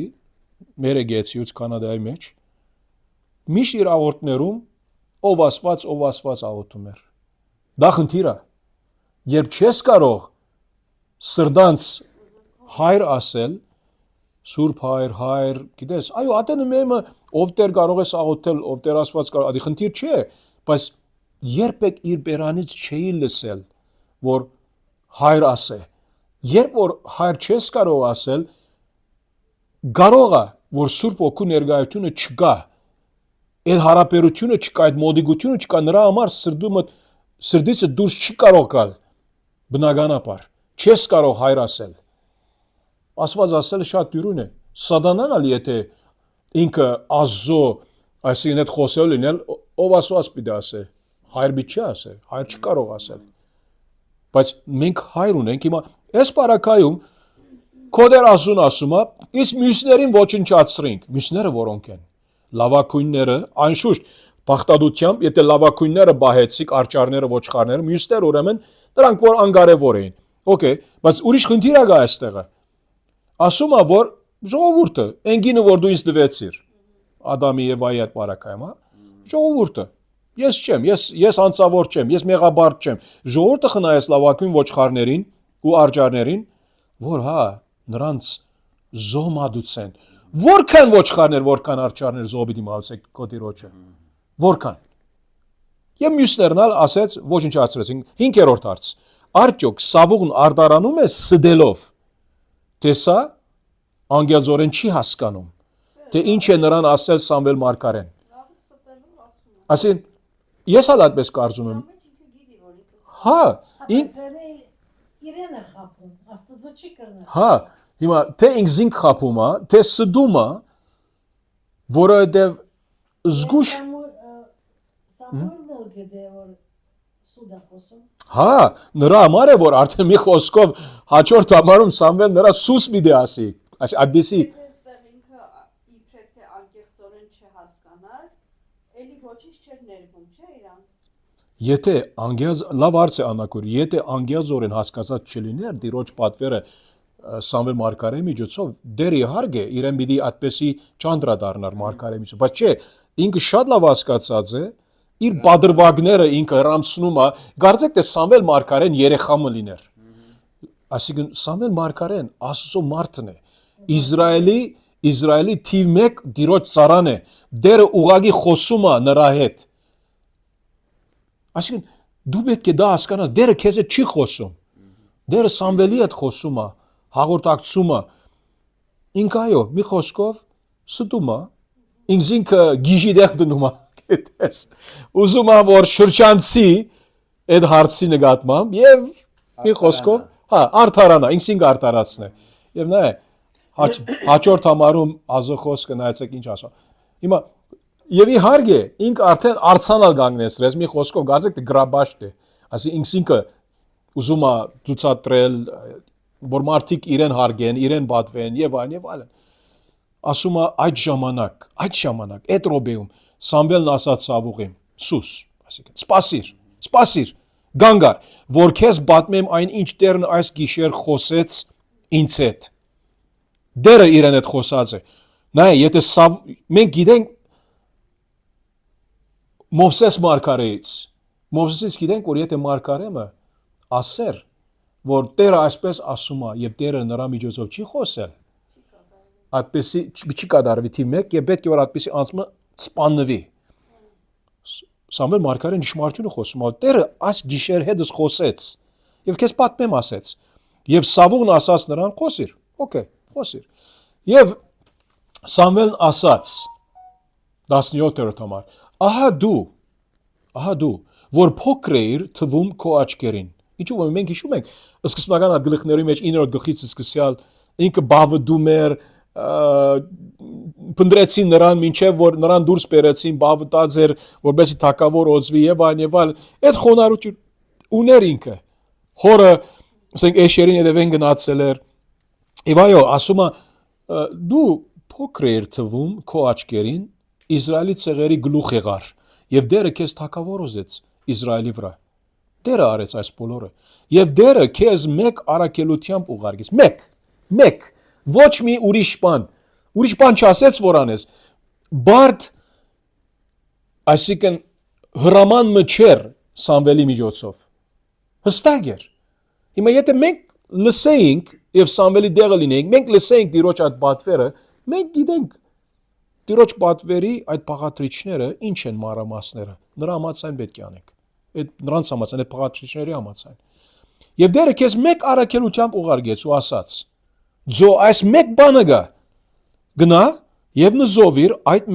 մեր եկեղեցիուց Կանադայի մեջ, միշտ իր աղոթներում ով Աստված աղոթում էր։ Դա խնդիրը, երբ չես կարող սրտանց հայր ասել, Սուրբ հայր, գիտես, այո, ատենը մեմը ով Տեր կարող ես աղոթել, ով Տեր Աստված կարող, ադի խնդիր չէ, բայց երբեք իր բերանից չէի լսել, որ հայր ասե։ Երբ որ հայր չես կարող ասել, կարող է, որ Սուրբ Օգու ներկայությունը չկա, այդ հարաբերությունը չկա, այդ մոդիգությունը չկա, նրա համար սրտիցը դուրս չի կարող գալ, բնականաբար, չես կարող հայր ասել։ Աստված ասել շատ դյուրուն է, սատանան ալ եթե ինքը Աստծո, այսինքն այդ խոսել լինել, ով Աստված պիտի ասե, հայր պիտի չի ասե, հայր չի կարող ասել։ Բայց մենք հայր ունենք, հիմա այս բարակայում քո Տեր Աստծուն ասում է, իսկ մյուսներին ոչնչացրինք, մյուսները որոնք են, լավակույնները, անշուշտ բախտադությամբ, եթե լավակույնները բահեցիք, արջարները, ոչխարները, մյուսները ուրեմն դրանք որ անկարևոր էին։ Okay, բայց ուրիշ խնդիր ա այստեղը։ Ասում է, որ ժողովուրդը, ընկինը, որ դու ինձ տվեցիր, Ադամի եւ Եվայի այդ բարակայում, ժողովուրդը, ես չեմ, ես անձավոր չեմ, ես մեղաբարտ չեմ, ժողովուրդը խնայեց լավակույն ոչխարներին ու արջարներին, որ նրանց զոհմադուց են, որքան ոչխարներ, որքան արջարներ զոհի դիմացեք քո Տիրոջը, որքան։ Եվ մյուսներն ալ ասեց, ոչնչացրեցին, 5-րդ հարց, արդյոք Սավուղն արդարանում է սդելով, թե սա անգելձորեն չի հասկանում, թե ինչ է նրան ասել Սամվել Մարգարեն։ Այսին, ես ալ այդպես կարծում եմ։ Իրեն է խապում, Աստծո չի կրնա։ Հիմա թե ինքզինք խապում է, թե սդում է, որովհետև զգուշ Սամուելն էլ գիտե, որ սուդ է խոսում։ Նրա համար է, որ արդեն մի խոսքով հաջորդ համարում Սամվել նրա սուս պիտի ասի, այդպիսի։ Այստեղ ինքը իբրև թե անկեղծորեն չհասկանար, էլի ոչինչ չէր ներվում, չէ՞ իրան։ Եթե լավ հարց է Աննաքուր, եթե անգեղծորեն հասկացած չլիներ Տիրոջ պատվերը Սամվել Մարգարեի միջոցով, դեր իհարկե իրեն պիտի այդպեսի չանդրադառնար Մարգարեի միջոցով, բայց չէ, ինքը շատ լավ հասկացած է, իր բادرվագները ինքը հрамցնում է, կարծեք թե Սամվել Մարգարեն երեխա մը լիներ։ Այսինքն Սամվել Մարգարեն Աստծո մարդն է, Իսրայելի թիվ 1 Տիրոջ ծառան է, դերը ուղագի խոսում է նրա հետ։ Այսինքն դու պետք է դա հասկանաս, դերը քեզ հետ չի խոսում, դերը Սամվելի հետ խոսում է, հաղորդակցում է, ինքը այո, մի խոսքով ստում է, ինքը գիժի դեղ դնում է, գիտես, ուզում է որ շրջանցի այդ հարցի նկատմամբ եւ մի խոսքով Հա, արդարանա, ինքսին արդարացնե։ Եվ նայ, հաջորդ համարում ազո խոսքը նայեցեք ինչ ասա։ Հիմա եւ իհարկե ինք արդեն արցանալ գանգնեցրես մի խոսքով գազեք դե գրաբաշտ է։ Ասի ինքսինքը ուզում է ցուցադրել որ մարդիկ իրեն հարգեն, իրեն պատվեն եւ այլն։ Ասում է այդ ժամանակ, այդ ռոբեում Սամվելն ասաց Սավուղին, սուս, ասիկան, սպասիր, գանգար, որ քեզ պատմեմ այն ինչ Տերն այս գիշեր խոսեց ինձ հետ։ Դերը իրեն հետ խոսած է։ Նայ, եթե մենք գիտենք Մովսեսից գիտենք, որ եթե մարգարեմը ասեր, որ Տերը այսպես ասում է եւ Տերը նրա միջոցով չի խոսել, այդպեսի չի կատարվի թի 1 եւ պետք է որ այդպեսի անցումը սպանվի։ Սամվել մարգարեն ճշմարտությունը խոսում է, Տերը այս գիշեր հետս խոսեց եւ քեզ պատմեմ ասեց։ Եվ Սավուղն ասաց նրան խոսիր, օքեյ, խոսիր։ Եվ Սամվելն ասաց 17-րդ համար. Ահա դու, որ փոքր էիր թվում քո աչքերին։ Ինչու՞ որ մենք հիշում ենք սկզբնական այդ գլխների մեջ 9-րդ գլխից սկսյալ ինքը բավը դում էր փնդրեցին նրան մինչև որ նրան դուրս բերեցին բավը տած էր որպեսզի թակավոր օծվի եւ այլն այդ խոնարհություն ուներ ինքը հորը ասենք էշերին հետևեն գնացել էր եւ այո ասում է դու փոքր էիր թվում քո աչքերին Իսրայելի ցեղերի գլուխ եղար եւ դերը քեզ թակավոր օզեց Իսրայելի վրա Դերը արեց այս բոլորը եւ դերը քեզ մեկ առաքելությամբ ուղարկեց մեկ ոչ մի ուրիշ բան չասեց որ անես բարդ այսինքն հրաման մչեր Սամվելի միջոցով հստակ էր հիմա եթե մենք լսեինք եւ Սամվելի դեղը լինեինք մենք լսեինք Տիրոջ այդ պատվերը մենք գիտենք Տիրոջ պատվերի այդ բաղադրիչները ինչ են մանրամասները նրա համաձայն պետք է անենք այդ նրանց համաձայն այդ բաղադրիչների համաձայն եւ դերը քեզ մեկ առաքելությամբ ուղարկեց ու ասաց ձո այս մեկ բանը գնա եւ նզովիր այդ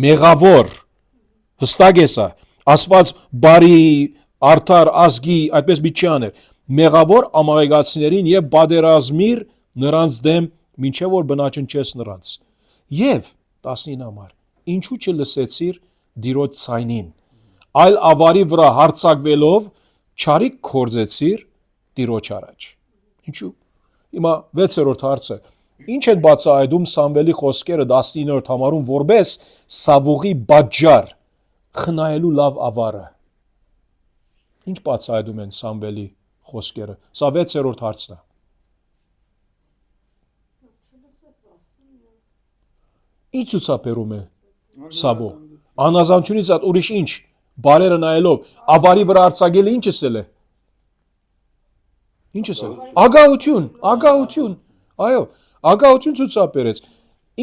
մեղավոր հստակ է սա ասված բարի արդար ազգի այդպես մի չի աներ մեղավոր ամաղեգացիներին եւ բادرազմիր նրանց դեմ մինչեւ որ բնաճնչես նրանց եւ 19 համար ինչու չլսեցիր դիրոջ ցայնին այլ ավարի վրա հարցակվելով չարիք կորձեցիր Տիրոջ առաջ ինչու հիմա 6-րդ հարցը ինչ են բացահայտում Սամվելի խոսքերը 19-րդ համարում որպես Սավուղի պատճառ խնայելու լավ ավարը ինչ բացահայտում են Սամվելի խոսքերը սա 6-րդ հարցն է ինչ ցուցաբերում է Սավուղ անազանությունից այդ ուրիշ ինչ բարերը նայելով ավարի վրա արձակելը ինչս է ագահություն այո ագահություն ցուցաբերեց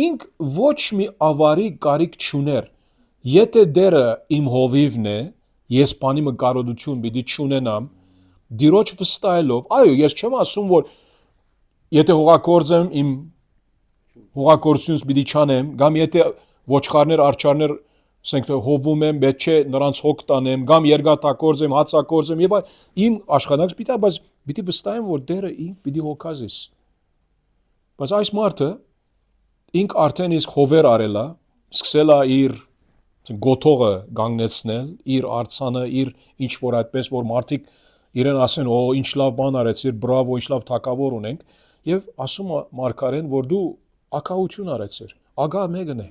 ինք ոչ մի ավարի կարիք չուներ եթե դերը իմ հովիվն է ես բանի մկարողություն պիտի չունենամ դիրոջ վստահելով այո ես չեմ ասում որ եթե հողագործեմ իմ հողագործությունս պիտի չանեմ կամ եթե ոչխարներ արջարներ ասենք հովում եմ, պետք չէ նրանց հոգ տանեմ, կամ երկաթագործեմ, հացագործեմ եւ իմ աշխատանքս պիտի, բայց պիտի վստահեմ, որ դերը ինք պիտի հոգազես։ Բայց այս մարդը ինք արդեն իսկ հովեր արել է, սկսել է իր գոթողը գանգնեցնել, իր արցանը, իր ինչ որ այդպես որ մարդիկ իրեն ասեն, օ ինչ լավ բան արեցիր, բրավո, ինչ լավ թակավոր ունենք, եւ ասում է մարգարեն, որ դու ակահություն արեցիր, ագահ մեկն է։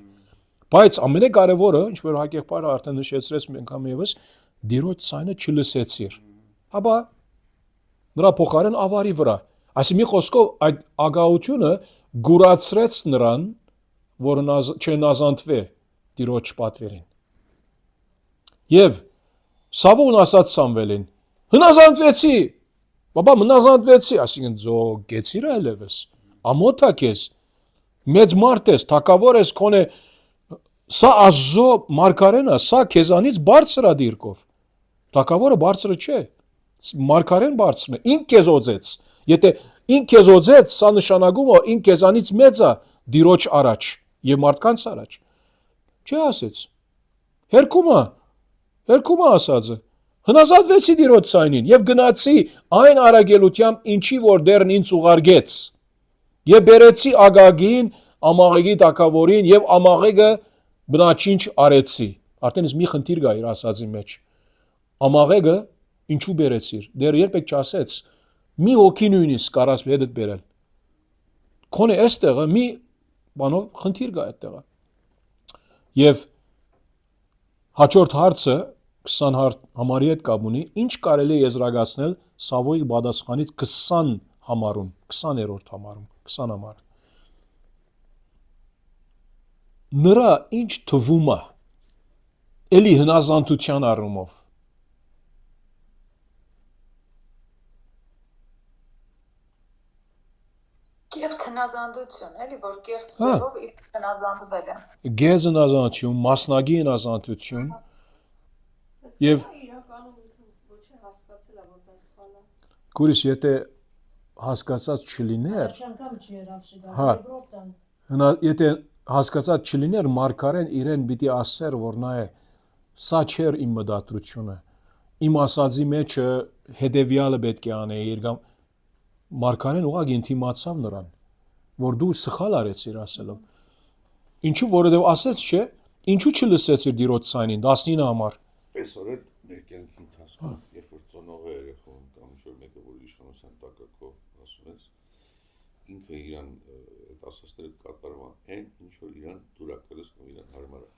Բայց ամենակարևորը, ինչ որ հակեղբարը արդեն նշեցրեց անգամ եւս, դիրոջ ցայնը չլսեցիր։ Հաբա նրա փոխարեն ավարի վրա։ Այսինքն մի խոսքով այդ ագահությունը գուրացրեց նրան, որ չնազանդվի դիրոջ պատվերին։ Եվ Սավուղն ասաց Սամվելին. հնազանդվեցի, բաբա մնազանդվեցի, այսինքն ձո գեցիր այլևս, ամոթա քեզ, մեծ մարդ ես, թակավոր ես, քոնե սա ազո մարգարենը, սա քեզանից բարձր է դիրքով, թակավորը բարձրը չէ, մարգարեն բարձրն է, ինք քեզ օծեց, եթե ինք քեզ օծեց, սա նշանակում է ինք քեզանից մեծ է դիրոջ առաջ եւ մարդկանց առաջ, չի ասեց, հերքում է ասածը, Հնազանդվեցի Տիրոջ ցայնին եւ գնացի այն արագելությամբ, ինչի որ դեռն ինձ ուղարկեց։ Եվ բերեցի Ագագին, Ամաղեգի թագավորին եւ Ամաղեգը բնաչինչ արեցի։ Արդեն ես մի խնդիր կա իր ասածի մեջ։ Ամաղեգը ինչու բերեցիր։ Դեռ երբեք չասեց։ Մի հոգի նույնիսկ կարաս հետդ բերել։ Քոնե այստեղը մի բանով խնդիր կա այդտեղը։ Եվ հաջորդ հարցը 20 համարի հետ կապ ունի, ինչ կարելի է եզրակացնել Սավոյի պատասխանից 20 համարում, 20-րդ համարում, 20 համար։ Նրա ինչ թվում է էլի հնազանդության առումով։ Կեղծ հնազանդություն, էլի, որ կեղծ ձևով հնազանդվել է։ Գեզ հնազանդություն, մասնագի հնազանդություն եւ իրականում ոչ է հասկացել է, որ դա սխալ է։ Գուրիս, եթե հասկացած չլիներ, Անգամ չերավ շգա։ Հա։ Եվրոպան։ եթե հասկացած չլիներ, Մարգարեն իրեն պիտի ասեր, որ նա է, սա չէր իմ մտադրությունը, իմ ասածի մեջը հետևյալը պետք է անեի, Մարգարեն ուղղակի ինտիմացավ նրան, որ դու սխալ արեցիր ասելով։ Ինչու, որովհետև ասեց չէ, ինչու չլսեցիր Տիրոջ ցայնին 19 համար։ Այսօր էլ մեր կյանքի ընթացքում, երբ որ ծնող է երեխան կամ ինչ-որ մեկը, որ իշխանության տակ է քո, ասում ես, ինքը իրան այդ ասածները կատարում է, այն ինչ որ իրան դուր է կրես կամ իրան հարմար է։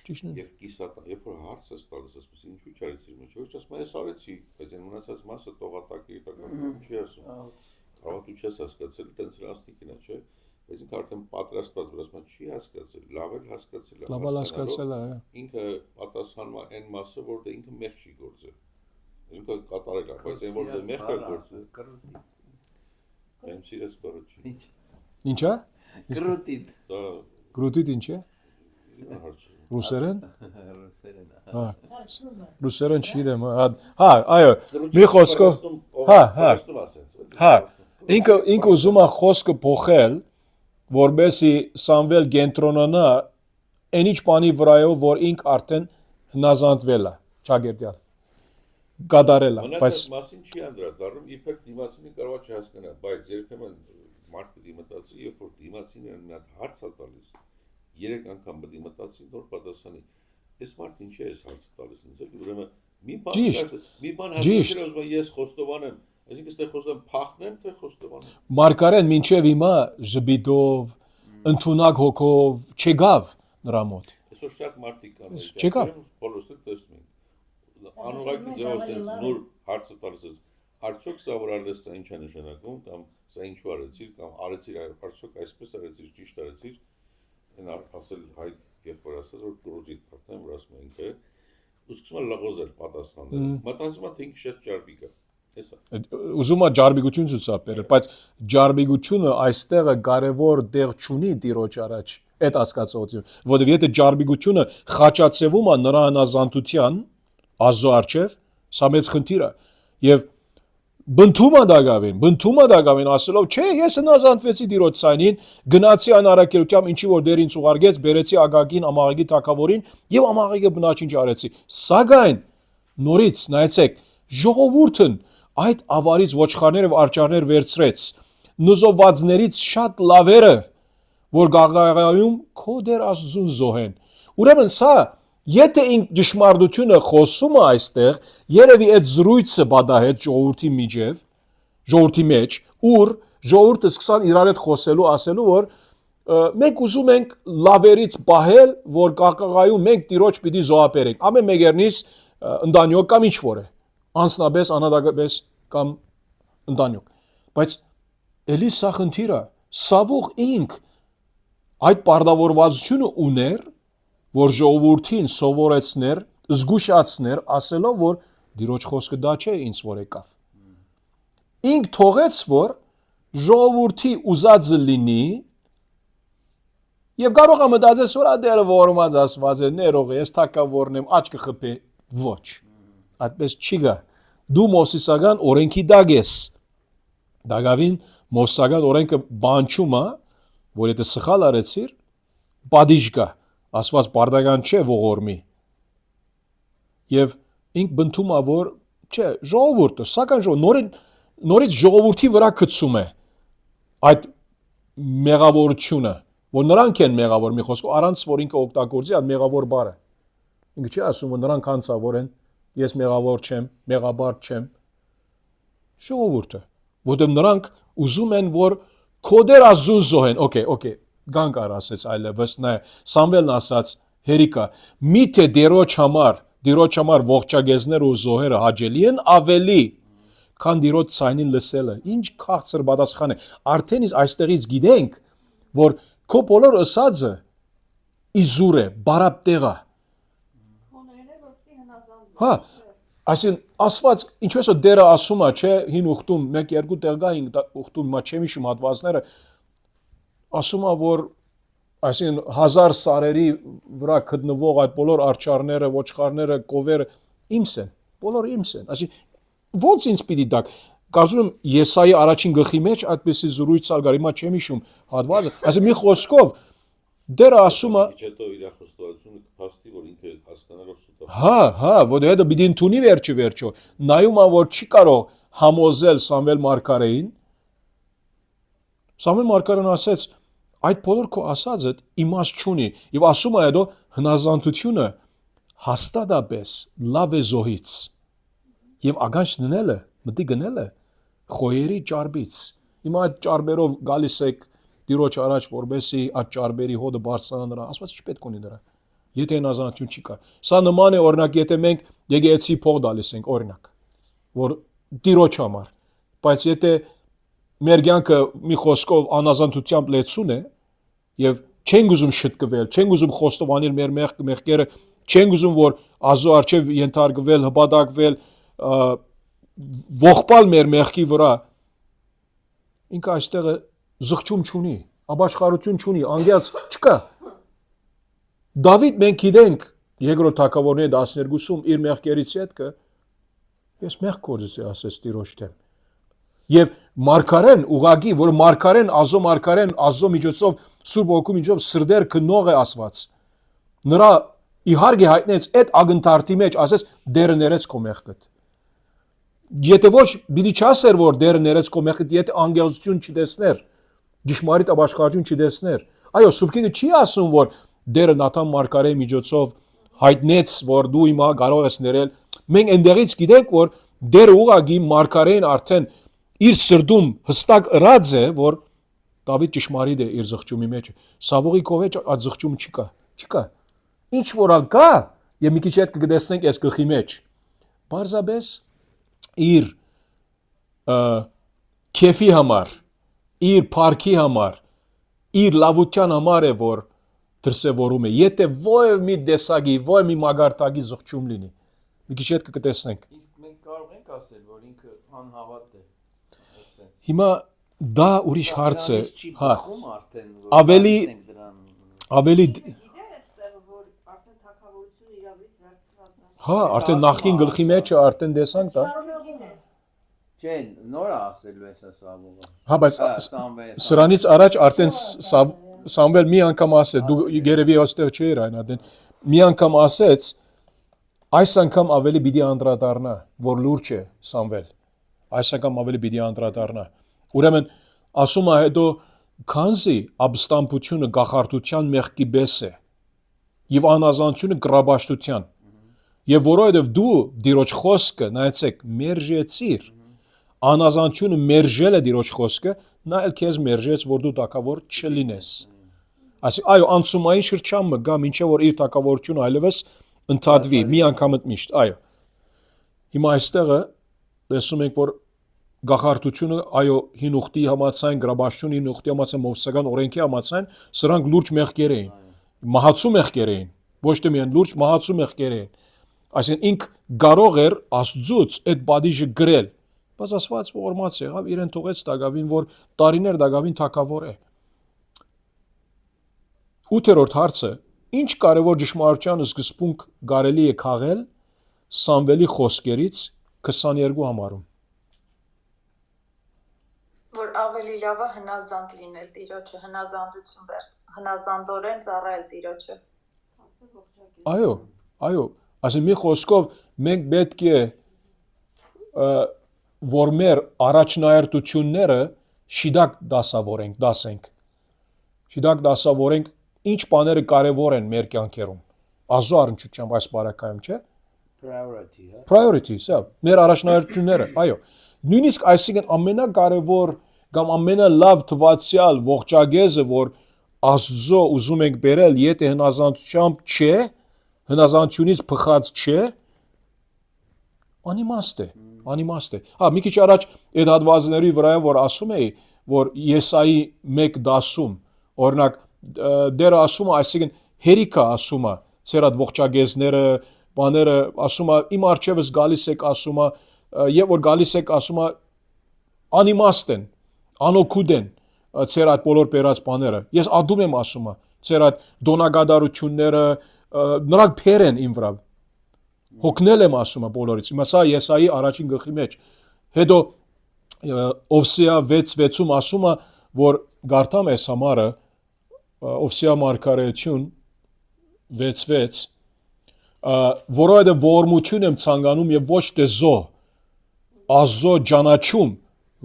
Ճիշտ է։ Եվ կիսատան, երբ որ հարց ես տալիս, ասես ինչու չարեցիր, ոչ ասում ես արեցի, բայց այն մնացած մասը տողատակի տակում չի ասում։ Կարող դու չես հասկացել, տենց լաստիկին է, չէ՞, բայց ինքը արդեն պատրաստված, որ ասում չի հասկացել, լավ էլ հասկացել է։ Լավ հասկացել է, ինքը պատասխանում է այն մասը, որտեղ ինքը մեղ չի գործել։ Ինքը կատարել է, բայց այն որտեղ մեղ է գործել։ Այն սիրած բառը չի։ Ինչա։ Կրուտիտ։ Դա Գրուտիտ ինչ է։ հարց։ Ռուսերեն։ Ռուսերեն։ Հա։ Հարցնում է։ Ռուսերեն չգիտեմ, հա, այո, մի խոսքով, հա, ինքը ուզում է խոսքը փոխել, որբեսի Սամվել կենտրոնանա այն ինչ բանի վրայով, որ ինք արդեն հնազանդվել է, ճագերտյալ, կատարել է, բայց մասին չի անդրադառնում, իբր դիմացինը կարող է չհասկանալ, բայց երբեմն մարդը դիմացի, երբ որ դիմացինը մի հատ հարց է տալիս, 3 անգամ պետք է մտածի նոր պատասխանի։ Այս մարդը ինչ է այս հարցը տալիս ինձ, ուրեմն մի բան հասկացել ուզում ես խոստովան եմ, այսինքն ստե խոստովան փախնեմ, թե խոստովանեմ։ Մարգարեն մինչև հիմա ժբիտով, ընդունակ հոգով չգավ նրա մոտ։ Այսօր շատ մարդիկ կան, Չեկավ։ բոլորը տեսնում են։ Անուղակի ձևով sense նոր հարցը տալիս ես, արդյոք սա որ արես սա ինչ է նշանակում կամ սա ինչու արեցիր կամ արեցիր արդյոք այսպես արեցիր, ճիշտ արեցիր։ Այն ասել հայ երբ որ ասած որ կրուզի արդեն որ ասում են ինքը ու սկսում է լղոզել պատասխանել մտածում է թե ինքը շատ ջարբիկ է հեսա Ուզում է ջարբիկություն ցուցաբերել, բայց ջարբիկությունը այստեղը կարևոր տեղ չունի Տիրոջ առաջ, այդ հասկացողություն, որովհետև եթե ջարբիկությունը խաչացվում է նրա հնազանդության ազո արչև, սա մեծ խնդիր է եւ Բնթում է դակավին ասելով, չէ, ես հնազանդվեցի Տիրոջ ցայնին, գնացի այն առաքելությամբ, ինչի որ դեր ինձ ուղարկեց, բերեցի Ագագին, Ամաղեգի թագավորին եւ Ամաղեգը բնաչինչ արեցի։ Սակայն նորից նայեցեք, ժողովուրդն այդ ավարից ոչխարներ եւ արջարներ վերցրեց, նուզովվածներից շատ լավերը, որ գաղաղայում քո դեր Աստծուն զոհեն։ Ուրեմն սա Եթե ինք ճշմարտությունը խոսում է այստեղ, երևի այդ զրույցը բադահետ ժողովրդի մեջ, ուր ժողովուրդը սկսան իրար հետ խոսելու, ասելու, որ մենք ուզում ենք լավերից պահել, որ կաղաղայում մենք Տիրոջ պիտի զոհաբերենք։ Ամեն մեկերնից ընտանյոք կամ ինչ որ է, անձնապես, անհատական կամ ընտանյոք։ Բայց էլի սա խնդիր է, սավուղ ինք այդ պարտավորվածությունը ուներ որ ժողովրդին սովորեցներ, զգուշացներ, ասելով, որ Տիրոջ խոսքը դա չէ, ինձ որ եկավ։ Ինք թողեց, որ ժողովրդի ուզածը լինի, եւ կարող է մտածել, որ դերը որոմած ասված է, ներող է, ես թակավորն եմ, աչքը խփե, ոչ։ Այդպես չի գա։ Դու մոսիսական օրենքի դակ ես։ Դակավին մոսիսական օրենքը բանջում է, որ եթե սխալ արեցիր, պատիժ կա։ Ասված պարտական չէ ողորմի։ Եվ ինք բնթում է որ չէ ժողովուրդը սակայն նորից ժողովրդի վրա գցում է այդ մեղավորությունը որ նրանք են մեղավոր մի խոսքով առանց որ ինքը օգտագործի այդ մեղավոր բառը ինքը չի ասում որ նրանք անցավոր են ես մեղավոր չեմ մեղաբար չեմ ժողովուրդը որտեղ նրանք ուզում են որ կոդեր ազուն զոհեն okay գանք առ ասեց այլևս նա Սամվելն ասաց հերիկա միթե դերոջ համար ողջագեզներ ու զոհերը հաճելի են ավելի քան դիրոջ ցայնին լսելը ինչ քաղցր պատասխան է արդեն իսկ այստեղից գիտենք որ քո բոլոր ըսածը իզուր է բարապ տեղա հա այսին ասված ինչպես որ դերը ասում է չէ հին ուխտում 1-2 տեղ գա հին ուխտում մա չեմ հիշում հատվածները ասում է որ այսին 1000 սարերի վրա գտնվող այդ բոլոր արչարները ոչխարները կովերը իմս են բոլորը իմս են այսին ոնց ինձ պիտի դակ կազում եմ Եսայի առաջին գլխի մեջ այդպեսի զրույց ալգար հիմա չեմ հիշում հատվածը այսին մի խոսքով դերը ասում է Հետո իր խոստովանությունը կփաստի որ ինքը հասկանալով սուտա հա որ դա պիտի ընդունի վերջո նայում է որ չի կարող համոզել Սամվել մարգարեին Սամվել մարգարեն ասեց այդ բոլոր քո ասածը իմաստ չունի եւ ասում է հետո հնազանդությունը հաստատապես լավ է զոհից եւ ագանջ դնելը մտի գնելը խոյերի ճարբից հիմա այդ ճարբերով գալիս եք դիրոջ առաջ որբեսի այդ ճարբերի հոդը բարձրանա նրա ասված չպետք ունի դրա եթե հնազանդություն չի կա սա նման է օրինակ եթե մենք եկեղեցի փող տալիս ենք օրինակ որ դիրոջ համար բայց եթե մեր կյանքը մի խոսքով անազանդությամբ լեցուն է եւ չենք ուզում շտկվել չենք ուզում խոստովանել մեր մեղքերը չենք ուզում որ ազո արչեւ ենթարկվել հպատակվել ողբալ մեր մեղքի վրա ինքը այստեղ զղջում չունի ապաշխարություն չունի անգյաց չկա Դավիթ մենք գիտենք երկրորդ թագավորների 12-ում իր մեղքերից հետքը ես մեղք կորձի ասեց Տիրոջ դեմ եւ մարգարեն ուղագի որ մարգարեն ազո միջոցով Սուրբ Օգու միջոցով սրդեր քնող է ասված նրա իհարկե հայտնեց այդ ագնթարթի մեջ ասեց դերը ներեց քո մեղքդ եթե ոչ պիտի չասեր որ դերը ներեց քո մեղքդ եթե անգեղություն չտեսներ ճշմարիտ ապաշխարություն չտեսներ այո Սուրբ Գիրքը չի ասում որ դերը Նաթան մարգարեի միջոցով հայտնեց որ դու հիմա կարող ես ներել մենք այնտեղից գիտենք որ դերը ուղագի մարգարեին արդեն իր սրդում հստակ ըրած է որ Դավիթ ճշմարիտ է իր զղջումի մեջ Սավողի կողեջ այդ զղջումը չկա ինչ որալ կա եւ մի քիչ հետ կգտեսնենք այս գլխի մեջ բարձաբես իր քեֆի համար իր парքի համար իր լավության համար է որ դրսևորում է եթե ո՞և մի դեսագի ո՞և մի մագարտագի զղջում լինի մի քիչ հետ կգտեսնենք Իսկ մենք կարող ենք ասել, որ ինքը անհավատ է։ Այսպես։ հիմա դա ուրիշ հարց է հա արդեն ավելի Գիտեր այստեղ որ արդեն թակավորությունը իրավից վերցված է։ հա արդեն նախքին գլխի մեջ արդեն տեսանք դա Չէ, նոր ասելու ես ասավողը։ հա բայց Սամվել։ սրանից առաջ արդեն Սամվել մի անգամ ասեց դու երևի ոստեղ չէիր այն adեն մի անգամ ասեց այս անգամ ավելի պիտի անդրադառնա որ լուրջ է Սամվել այս անգամ ավելի պիտի անդրադառնա ուրեմն ասում է հետո քանզի ապստամբությունը գախարտության մեղքի բես է եւ անազանությունը գրաբաշտության եւ որովհետեւ դու դիրոջ խոսքը նայեցեք մերժեցիր անազանությունը մերժել է դիրոջ խոսքը նա էլ քեզ մերժեց որ դու տակավոր չլինես ասի այո անցումային շրջանը գա մինչեւ որ իր տակավորությունը այլևս ընդհատվի մի անգամ միշտ այո հիմա այստեղը տեսնում ենք որ գախարտությունը այո հին ուխտի համացան գրաբաշտությունը հին ուխտի համացան մովսական օրենքի համացան սրանք լուրջ մեղքեր էին մահացու մեղքեր էին ոչ թե միայն լուրջ մահացու մեղքեր էին այսինքն ինք կարող էր Աստծուց այդ բադիժը գրել բայց ասված ֆորմաց եղավ իրեն թողեց Դագավին որ տարիներ Դագավին թակավոր է 8-րդ հարցը ինչ կարևոր ճշմարտության սկզբունք կարելի է քաղել Սամվելի խոսքերից 22 համարում որ ավելի լավ է հնազանդ լինել Տիրոջը, հնազանդություն վերց, հնազանդորեն ծառայել Տիրոջը։ այո այսինքն մի խոսքով մենք պետք է որ մեր առաջնահերթությունները շիդակ դասենք, շիդակ դասավորենք, ինչ բաները կարևոր են մեր կյանքերում, ազո առնչությամբ այս բարակայում, չէ՞։ Priority, հա։ Priority, սա, մեր առաջնահերթությունները, այո, նույնիսկ այսինքն ամենակարևոր կամ ամենալավ թվացյալ ողջագեզը, որ Աստծո ուզում ենք բերել, եթե հնազանդությամբ չէ, հնազանդությունից փխած չէ, անիմաստ է։ Հա, մի քիչ առաջ այդ հատվածների վրա որ ասում էի, որ Եսայի 1 դասում, օրինակ դերը ասում է, այսինքն հերիքա ասում է, ծեր այդ ողջագեզները, բաները ասում է, իմ արջևս գալիս եք ասում է, եւ որ գալիս եք ասում է, անիմաստ են, անօգուտ են, ծեր այդ բոլոր բերած բաները։ Ես ադում եմ ասում է, ծեր այդ դոնագադարությունները, նրանք փեր են իմ վրա։ Հոգնել եմ ասում է բոլորից։ Հիմա սա Եսայի առաջին գլխի մեջ։ Հետո Օվսեա 6:6-ում ասում է, որ գարտամ ես համարը Օվսեա մարգարեություն 6:6, որովհետև ողորմություն եմ ցանկանում եւ ոչ թե զո, Աստծո ճանաչում,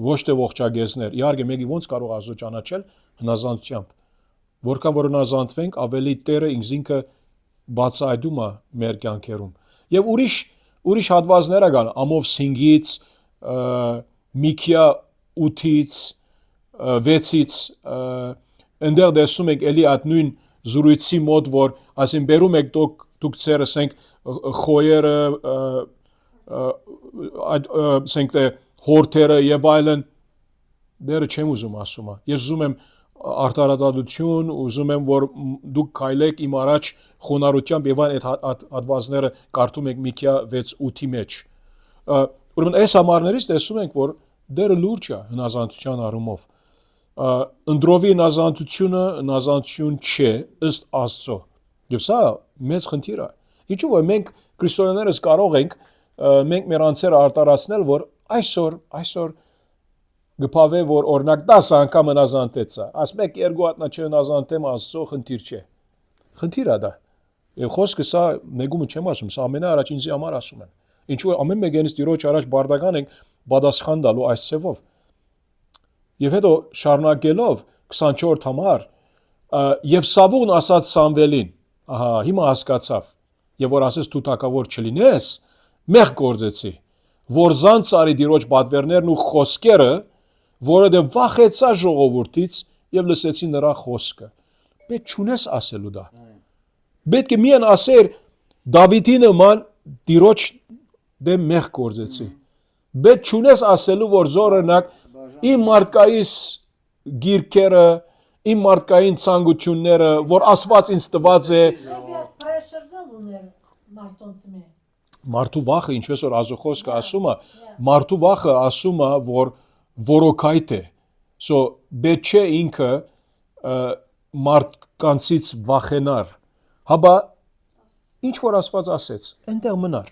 ոչ թե ողջագեզներ։ Իհարկե մեկի ոնց կարող Աստծո ճանաչել հնազանդությամբ։ Որքան որ հնազանդվենք, ավելի Տերը ինքը բացահայտում է մեր կյանքերում։ Եվ ուրիշ հատվածներ կան Ամոս 5-ից, Միքիա 8-ից, 6-ից, այնտեղ տեսում եք էլի այդ նույն զրույցի մոտ, որ ասին բերում եք դուք ծեր ասենք խոյերը, ասենք թե հորթերը եւ այլն, դերը չեմ ուզում ասում է։ Ես ուզում եմ արտարադատություն, ուզում եմ որ դուք քայլեք իմ առաջ խոնարհությամբ եւ այն այդ հատվածները կարդում եք Միքիա 6:8-ի մեջ։ Ուրեմն այս համարներից տեսում ենք, որ դերը լուրջ է հնազանդության առումով։ Ընդրովի հնազանդություն չէ ըստ Աստծո։ Եվ սա մեծ խնդիր է։ Ինչու՞ որ մենք քրիստոնյաներս կարող ենք մենք մեր անձերը արտարացնել, որ այսօր գպավե որ օրինակ 10 անգամ հնազանդեցա, ասում եք 2 հատնա չհնազանդեմ Աստծո խնդիր չէ։ Խնդիր է դա։ Եվ խոսքը սա նեգումը չեմ ասում, սա ամենաառաջ ինձի համար ասում եմ։ Ինչու որ ամեն մեկից Տիրոջ առաջ բարդական ենք պատասխան տալու այս ցևով։ Եվ հետո շարունակելով 24 համար եւ Սավուղն ասաց Սամվելին, ահա հիմա հասկացավ, եւ որ ասես դու թակավոր չլինես, մեղ գործեցի, որ զանցարի Տիրոջ պատվերներն ու խոսքերը, որովհետեւ վախեցա ժողովրդից եւ լսեցի նրա խոսքը։ Պետք չունես ասելու դա։ Պետք է միայն ասեր Դավիթի նման Տիրոջ դեմ մեղ գործեցի։ Պետք չունես ասելու որ զորնակ իմ մարդկայից գիրքերը, իմ մարդկային ցանկությունները, որ Աստված ինձ տված է, մարդու վախը, ինչպես որ Աստծո խոսքը ասում է, մարդու վախը ասում է, որ որոքայթ է։ So պետք չէ ինքը մարդկանցից վախենար։ Հաբա ինչ որ Աստված ասեց, այնտեղ մնար։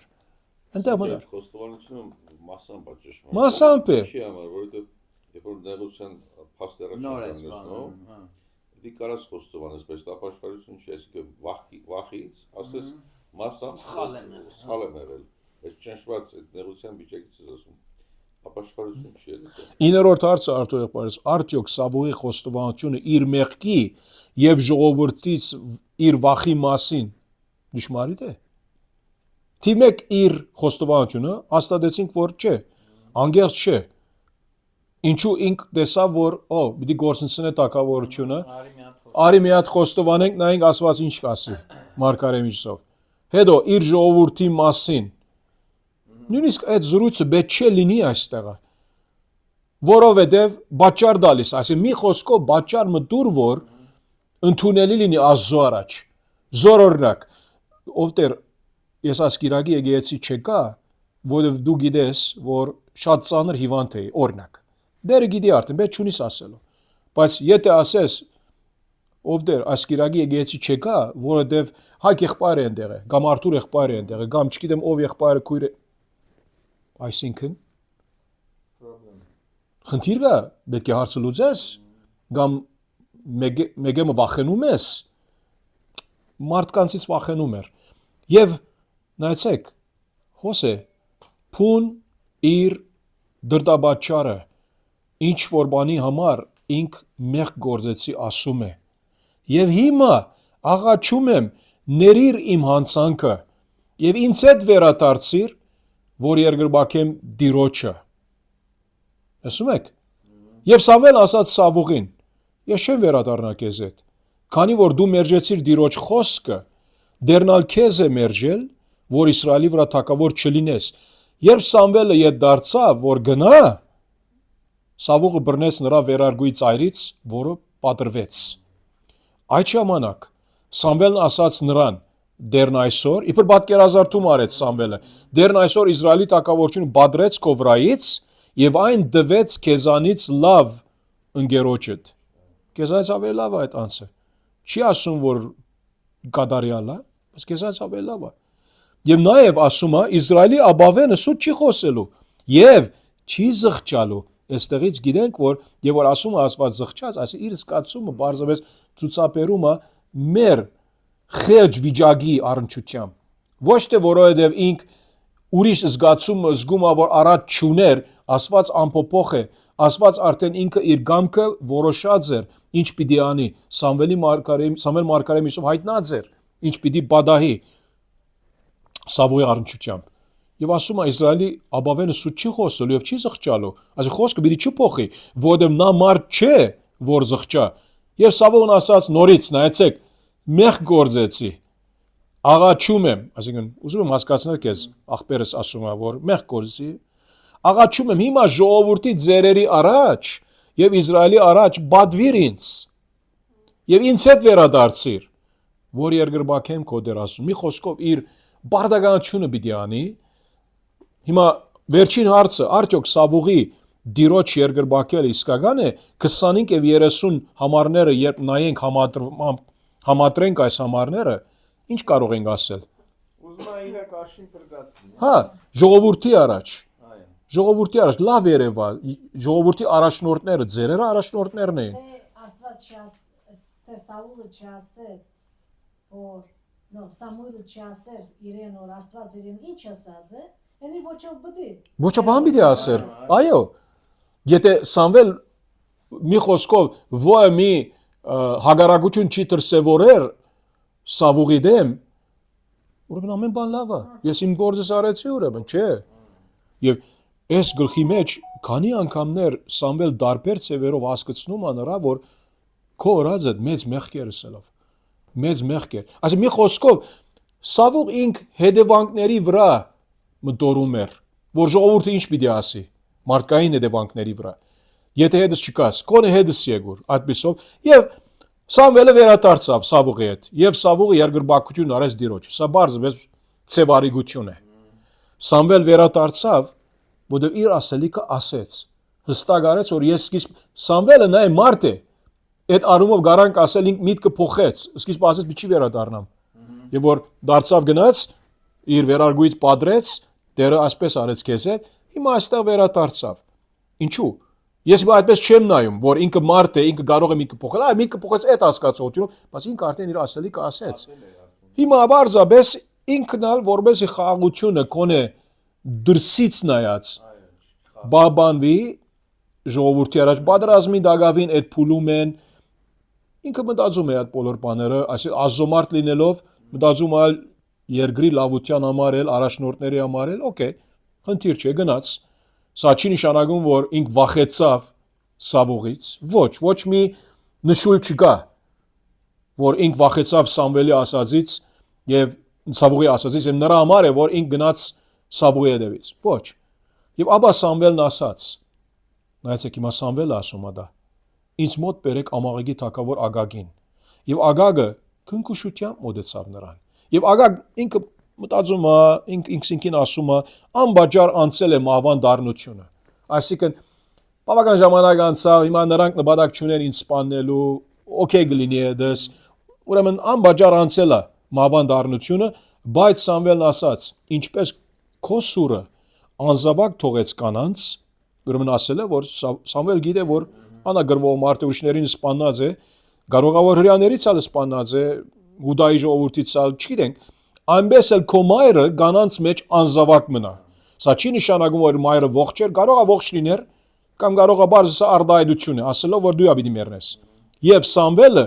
Խոստովանությունը մասամբ է ճշմարիտ։ Մասամբ է։ Չի համար, որովհետև երբ որ նեղության փաստերը չկան, դի կարաս խոստովանես, բայց ապաշխարություն չի, այսինքն վախից, ասես մասամբ սխալ եմ եղել, բայց ճնշված այդ նեղության վիճակից ես ասում, ապաշխարություն չի եղել։ 9-րդ հարցը Արտուր եղբայրս, արդյոք Սավուղի խոստովանությունը իր մեղքի եւ ժողովրդից իր վախի մասին ճշմարիտ է։ Թիվ 1 իր խոստովանությունը հաստատեցինք, որ չէ, անգերց չէ։ Ինչու ինք տեսավ, որ պիտի գործընծնե տակավորությունը, արի մի հատ խոստովանենք, նայենք Աստված ինչ կասի Մարգարեի միջոցով։ Հետո իր ժողովրդի մասին։ Նույնիսկ այդ զրույցը պետք չէ լինի այստեղ։ Որովհետև պատճառ տալիս, այսինքն մի խոսքով պատճառ մտուր, որ ընդունելի լինի Աստծո առաջ։ Զորօրինակ, ով Տեր ես ասկիրագի եկեղեցի չեկա, որովհետև դու գիտես, որ շատ ծանր հիվանդ էի, օրինակ։ Դերը գիտի արդեն, բայց չունիս ասելու։ Բայց եթե ասես, ով Տեր ասկիրագի եկեղեցի չեկա, որովհետև Հայկ եղբայրը այնտեղ է, կամ Արտուր եղբայրը այնտեղ է, կամ չգիտեմ ով եղբայրը քույրը, այսինքն խնդիր կա, պետք է հարցը լուծես, կամ մեկը վախենում ես, մարդկանցից վախենում էր։ Եվ նայեցեք, Հոսե փուն իր դրդաբաճարը ինչ որ բանի համար ինք մեղք գործեցի ասում է եւ հիմա աղաչում եմ ներիր իմ հանցանքը եւ ինձ հետ վերադարձիր որ երկրբակեմ դիրոջը ասում եք եւ Սամվել ասաց Սավուղին ես չեմ վերադառնա քեզ հետ քանի որ դու մերժեցիր դիրոջ խոսքը դեռնալ քեզ է մերժել որ Իսրայելի վրա թակավոր չլինես երբ Սամվելը ետ դարձավ որ գնա Սավուղը բռնեց նրա վերարգուի ծայրից որը պատրվեց այդ ժամանակ Սամվելն ասաց նրան դեռն այսօր իբր պատկերազարդում արեց Սամվելը դեռն այսօր Իսրայելի թակավորությունը բادرեց քո վրայից եւ այն դվեց քեզանից լավ ընկերոջդ քեզանից ավելի լավ է այդ անձը չի ասում որ կատարյալ է բայց քեզանից ավելի լավ է եւ նաեւ ասում է Իսրայելի աբավենը սուտ չի խոսելու եւ չի զղջալու այստեղից գիտենք որ եւ որ ասում է ասված զղջած այսի իր զգացումը բարձրապես ցուցաբերում է մեր խեղճ վիճակի առնչությամբ ոչ թե որովհետեւ ինք ուրիշ զգացումը զգում է որ առաջ չուներ ասված ամփոփող է ասված արդեն ինքը իր գամքը որոշած էր ինչ պիտի անի Սամվել մարգարեի միջով հայտնած էր ինչ պիտի բադահի Սավուղի առնչությամբ եւ ասում է Իսրայելի աբավենը սուտ չի խոսելու եւ չի զղջալու այսինքն խոսքը պիտի չփոխի որովհետեւ նա մարդ չէ որ զղջա եւ Սավուղն ասաց նորից նայեցեք մեղք գործեցի աղաչում եմ այսինքն ուզում եմ հասկացնել քեզ ախպերս ասում է որ մեղք գործեցի աղաչում եմ հիմա ժողովրդի ձերերի առաջ եւ Իսրայելի առաջ բադվիր ինձ եւ ինձ հետ վերադարձիր որ երկրբակեմ քո դերասուն մի խոսքով իր բարդականությունը պիտի անի հիմա վերջին հարցը արդյոք Սավուղի դիրոջ երկրբակելը իսկական է 25 եւ 30 համարները երբ նայենք համատրենք այս համարները ինչ կարող ենք ասել Ուզում է իր կաշին փրկացնի հա ժողովրդի առաջ լավ երևա ժողովրդի առաջնորդները ձերերը առաջնորդներն էին Թե Սաուլը չասեց որ Սամուելը չասեր իրեն որ Աստված իրեն ինչ ասած է Անի ոչ բան պիտի ասեր այո եթե Սամվել մի խոսքով ոյ մի հագարակություն չի դրսևորեր Սավուղի դեմ ուրեմն ամեն բան լավ է ես իմ գործս արեցի ուրեմն չէ եւ այս գլխի մեջ քանի անգամներ Սամվել դարբեր ծևերով հասկացնում է նրա որ քո օրածը մեծ մեղքերս ելավ մեծ մեղքեր այսինքն մի խոսքով Սավուղ ինք հետևանքների վրա մտորում էր որ ժողովուրդը ինչ պիտի ասի մարդկային հետևանքների վրա եթե հետս չկաս կոնե հետս եկուր այդպիսով եւ Սամվելը վերադարձավ Սավուղի հետ եւ Սավուղը երկրբակություն արեց դիրոջ սա բարձրապես ցեվարիգություն է Սամվել վերադարձավ որովհետեւ իր ասելիքը ասեց հստակ արեց որ ես սկիզբ Սամվելը նայ մարդ է այդ արումով գարանք ասել ինք միտքը փոխեց սկիզբ ասեց մի չի վերադառնամ եւ որ դարձավ գնաց իր վերարգուից պատրեց դերը այսպես արեց քեզ հետ հիմա այստեղ վերադարձավ ինչու ես այդպես չեմ նայում որ ինքը մարդ է ինքը կարող է միտքը փոխել այ միտքը փոխեց այդ հասկացողությունը բայց ինքը արդեն իր ասելիքը ասեց հիմա բարձրապես ինքն ալ որբեսի խաղաղությունը կոնե դրսից նայած բաբանվի ժողովրդի առաջ պատրաստի դագավին այդ փուլում են ինքը մտածում է այդ բոլոր բաները այսինքն ազոմարտ լինելով մտածում է երկրի լավության համար էլ առաջնորդների համար էլ օքեյ խնդիր չէ գնաց սա չի նշանակում որ ինք վախեցավ Սավուղից ոչ մի նշույլ չկա որ ինք վախեցավ Սամվելի ասածից եւ Սավուղի ասածից եւ նրա համար է որ ինք գնաց Սավուղի հետևից ոչ եւ ապա Սամվելն ասաց նայեցեք հիմա Սամվելը ասում է դա ինձ մոտ բերեք ամաղեգի թակավոր Ագագին եւ Ագագը քնքուշությամբ մոտեցավ նրան եւ Ագագ ինքը մտածում է ինքին ասում է անբաժար անցել է մահվան դառնությունը այսինքն բավական ժամանակ անցավ հիմա նրանք նպատակ չունեն ինձ սպանելու օքեյ գլինի դες ուրեմն անբաժար անցել է մահվան դառնությունը բայց Սամվելն ասաց ինչպես քո սուրը անզավակ թողեց կանանց ուրեմն ասել է որ Սամվել գիտե որ անագրվող մարդը ուրիշներին սպանած է կարող է որ հрьяաներից ալ սպանած է Հուդայի ժողովրդից ալ չգիտենք այնպես էլ քո մայրը կանանց մեջ անզավակ մնա։ Սա չի նշանակում, որ մայրը ողջ էր, կարող է ողջ լիներ, կամ կարող է բարձր արդայդություն է, ասելով, որ դու պիտի մեռնես։ Եվ Սամվելը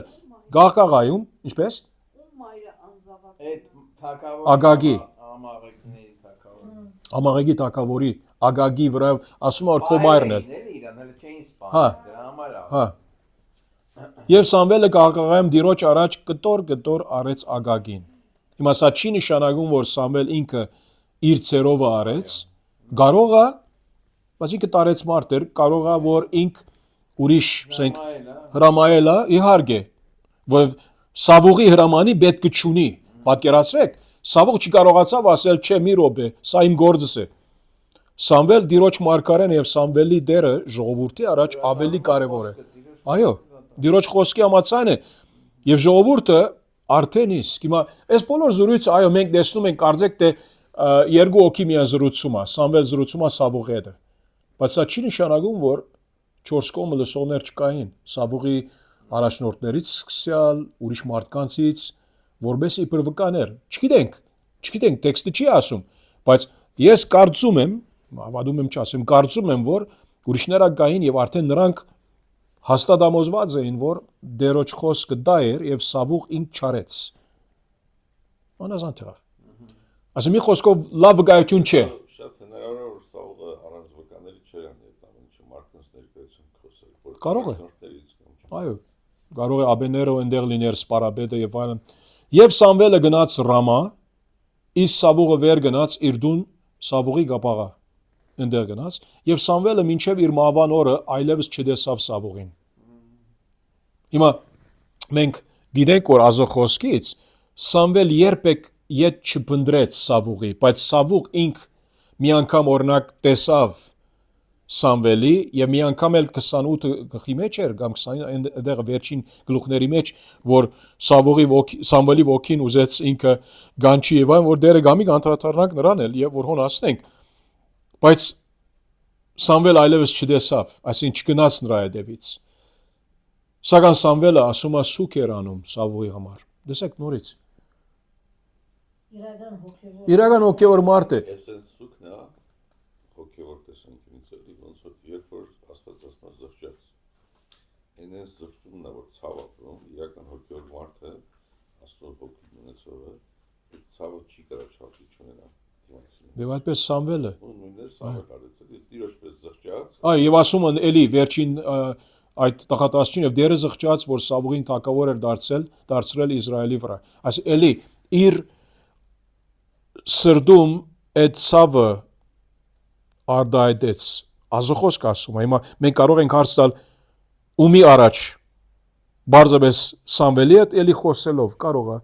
Գաղկաղայում, ինչպես։ Ում մայրը անզավակ Այդ թակավոր Ագագի։ ամաղեկների թակավոր։ Ամաղեգի թակավորի Ագագի վրա ասում է, որ քո մայրն է։ Իրան հələ չէին սպանում։ Հա։ Դրա համար է։ Հա։ Եվ Սամվելը Գաղկաղայում դիրոջ առաջ կտոր արեց Ագագին։ Հիմա սա չի նշանակում, որ Սամվել ինքը իր ցերովը արեց, կարող է, բայց ինքը տարեց մարդ էր, կարող է, որ ինք ուրիշ, ասենք, հրամայել է, իհարկե, որ Սավուղի հրամանի պետք չունի։ Պատկերացրեք, Սավուղ չկարողացավ ասել, չէ, մի րոպե, սա իմ գործս է։ Սամվել դիրոջ մարգարեն եւ Սամվելի դերը ժողովրդի առաջ ավելի կարևոր է։ Այո, դիրոջ խոսքի համաձայն է եւ ժողովուրդը արդեն իսկ հիմա այս բոլոր զրույցը, այո, մենք տեսնում ենք, կարծեք թե երկու օքի միան զրուցում է, Սամվել զրուցում է Սավուղի հետ։ Բայց սա չի նշանակում, որ 4 կողմը լսողներ չկային, Սավուղի առաջնորդներից սկսյալ, ուրիշ մարդկանցից, որպես իբր վկաներ։ Չգիտենք, տեքստը չի ասում, բայց ես կարծում եմ, հավատում եմ չասեմ, կարծում եմ, որ ուրիշները կային եւ արդեն նրանք հաստատ համոզված էին, որ դերոջ խոսքը դա էր եւ Սավուղ ինք չարեց։ Անազան թվավ։ Ասեմ, մի խոսքով լավ վկայություն չէ։ Շատ հնարավոր է, որ Սավուղը առանց վկաների չէր անի այդ ամենը, մարդկանց ներկայություն խոսել, որ Կարող է։ առաջնորդներից կամ չէ։ Այո, կարող է Աբեները այնտեղ լիներ Սպարաբեդը եւ այլն։ Եվ Սամվելը գնաց Ռամա, իսկ Սավուղը վեր գնաց իր դուն Սավուղի գապաղա։ Այնտեղ գնաց եւ Սամվելը մինչեւ իր մահվան օրը այլևս չտեսավ Սավուղին։ Հիմա մենք գիտենք, որ Ազո խոսքից Սամվել երբեք իդ չփնդրեց Սավուղի, բայց Սավուղ ինք մի անգամ օրինակ տեսավ Սամվելի եւ մի անգամ էլ 28 գլխի մեջ էր կամ 20 այնտեղ վերջին գլուխների մեջ, որ Սամվելի ոգին ուզեց ինքը գանչի եւ այն, որ դերը գամի անդրադառնանք նրան էլ եւ որ հոն ասնենք, բայց Սամվել այլևս չտեսավ, այսինքն չգնաց նրա հետևից։ Սակայն Սամվելը ասում է սուք էր անում Սավուղի համար։ Տեսեք նորից։ Իրական հոգևոր մարդ է։ Էսենց սուքն է հոգևոր տեսանկյունից էլի ոնց որ երբ որ Աստված ասում զղջաց այնպես զղջումն է որ ցավ ապրում իրական հոգևոր մարդը Աստծո հոգին ունեցողը այդ ցավը չի կարա չափի չունենա Եվ այդպես Սամվելը ու նույնպես Սամվել արեց էլի տիրոջպես զղջաց այ եւ ասում են էլի վերջին այդ տղատասչին եւ դերը զղջաց որ Սավուղին թակավոր էր դարձրել Իսրայելի վրա այս էլի իր սրդում այդ ցավը արդայդեց Ազոխոսք ասում է հիմա մենք կարող ենք հարց տալ ումի առաջ բարձրապես Սամվելի հետ էլի խոսելով կարող է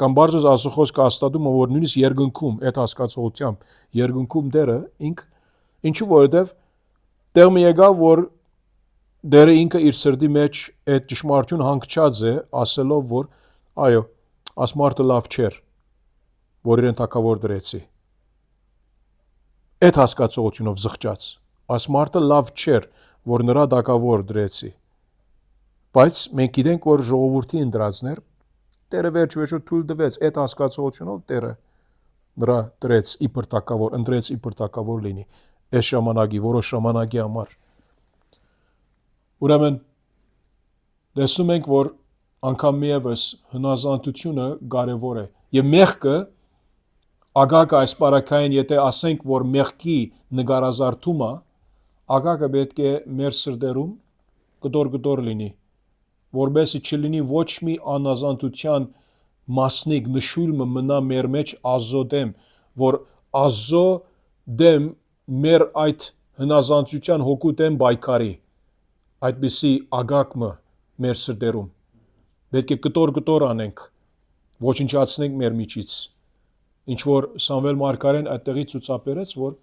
կամ բարձրապես Ազոխոսքը հաստատում է որ նույնիսկ երկնքում այդ հասկացողությամբ երկնքում դերը ինչու որովհետև տեղ մի եկավ որ դերը ինքը իր սրդի մեջ այդ ճշմարտություն հանգչած է ասելով որ այո աս մարդը լավ չէր որ իրեն թակավոր դրեցի այդ հասկացողությունով զղջաց աս մարդը լավ չէր որ նրա թակավոր դրեցի բայց մենք գիտենք որ ժողովրդի ընդրածներ Տերը վերջ-վերջո թույլ տվեց այդ հասկացողությունով Տերը նրա դրեց իբր թակավոր ընտրեց իբր թակավոր լինի այս ժամանակի որոշ ժամանակի համար Ուրեմն տեսնում ենք որ անգամ միևս հնազանդությունը կարևոր է եւ մեղքը ագակը այս պարակային եթե ասենք որ մեղքի նկարազարդումը ագակը պետք է մեր սրտերում կտոր լինի որբեսի չլինի ոչ մի անազանդության մասնիկ նշույլը մնա մեր մեջ Ազո դեմ որ Ազո դեմ մեր այդ հնազանդության հոգու դեմ բայկարի այդպիսի ագակը մեր սրտերում պետք է կտոր անենք ոչնչացնենք մեր միջից ինչ որ Սամվել Մարգարեն այդտեղի ցուցաբերեց որ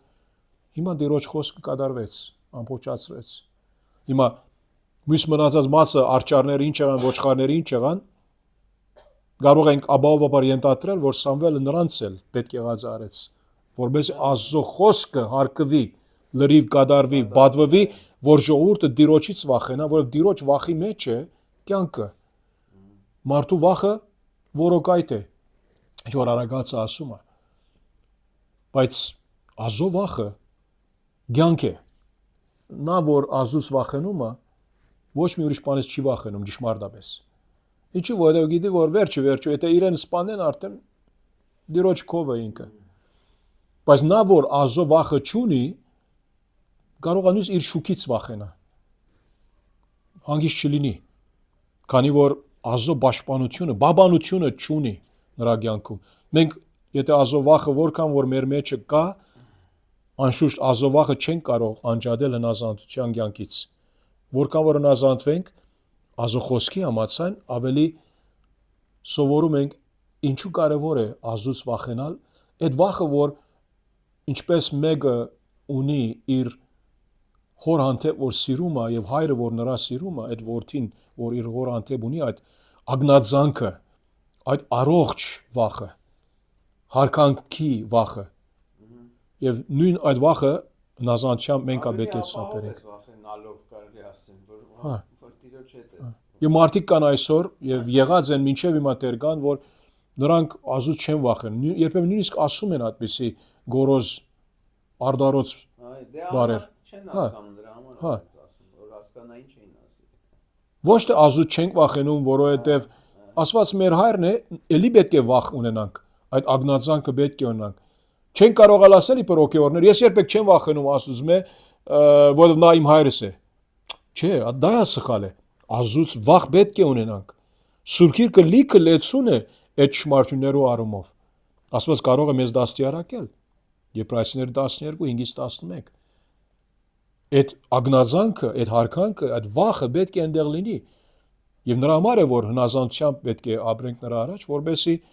հիմա դիրոջ խոսքը կատարվեց ամփոփացրեց հիմա մյուս մնացած մասը արճարները ինչ եղան ոչխարները ինչ եղան կարող ենք ապահովաբար ենթադրել որ Սամվելը նրանց էլ պետք եղած արեց որպես Ազո խոսքը հարկվի լրիվ կատարվի բադվվի որ ժողովուրդը դիրոջից վախենա որով դիրոջ վախի մեջ է կյանքը մարդու վախը որոկայթ է ինչ որ արագացը ասում է, բայց Ազո վախը ցանկ է։ Նա որ Ազուց վախենում է, ոչ մի ուրիշ բանից չի վախենում ճշմարտապես։ Ինչու՞ որովհետև գիտի որ վերջը եթե իրեն սպանեն արդեն դիրոջ քովը ինքը։ Բայց նա որ Ազո վախը չունի, կարող է նույնիսկ իր շուքից վախենա։ Հանգիստ չլինի, քանի որ Ազո պաշտպանությունը, բաբանությունը չունի նրա կյանքում։ Մենք եթե Ազո վախը որքան որ մեր մեջը կա, անշուշտ Ազո վախը չենք կարող անջատել հնազանդության կյանքից։ Որքան որ հնազանդվենք, Ազո խոսքի համաձայն ավելի սովորում ենք ինչու կարևոր է Ազուց վախենալ, այդ վախը որ ինչպես մեկը ունի իր հոր հանդեպ որ սիրում է եւ հայրը որ նրա սիրում է, այդ որդին որ իր հոր հանդեպ ունի այդ ագնացանքը, այդ առողջ վախը, հարկանքի վախը եւ նույն այդ վախը հնազանդությամբ մենք պետք է սապերենք։ Վախենալով կարելի ասել, որ տիրոջ հետ է։ Եվ մարդիկ կան այսօր եւ եղած են մինչեւ հիմա դեռ կան, որ նրանք Ազուց չեն վախենում, երբեմն նույնիսկ ասում են այդպիսի գորոզ արդարոց բարեր։ Չեն հասկանում դրա համար ասում, որ հասկանային չէին ասել։ Ոչ թե Ազուց չենք վախենում, որովհետեւ ասված մեր հայրն է, ելի պետք է վախ ունենանք, այդ ագնացանքը պետք է ունենանք։ Չեն կարողալ ասել իբր օկեորներ, ես երբեք չեմ վախենում Աստծուց մե, որովհետև նա իմ հայրս է։ Չէ, դա է սխալ է։ Ազուց վախ պետք է ունենանք։ Սուրբ Գիրքը լիքը լեցուն է այդ ճշմարտություններու առումով։ Աստված կարող է մեզ դաստիարակել։ Եբրայեցիներ 12:5-11։ Այդ ագնացանքը, այդ հարկանքը, այդ վախը պետք է այնտեղ լինի։ Եվ նրա համար է որ հնազանդությամբ պետք է ապրենք նրա առաջ, որովհետեւ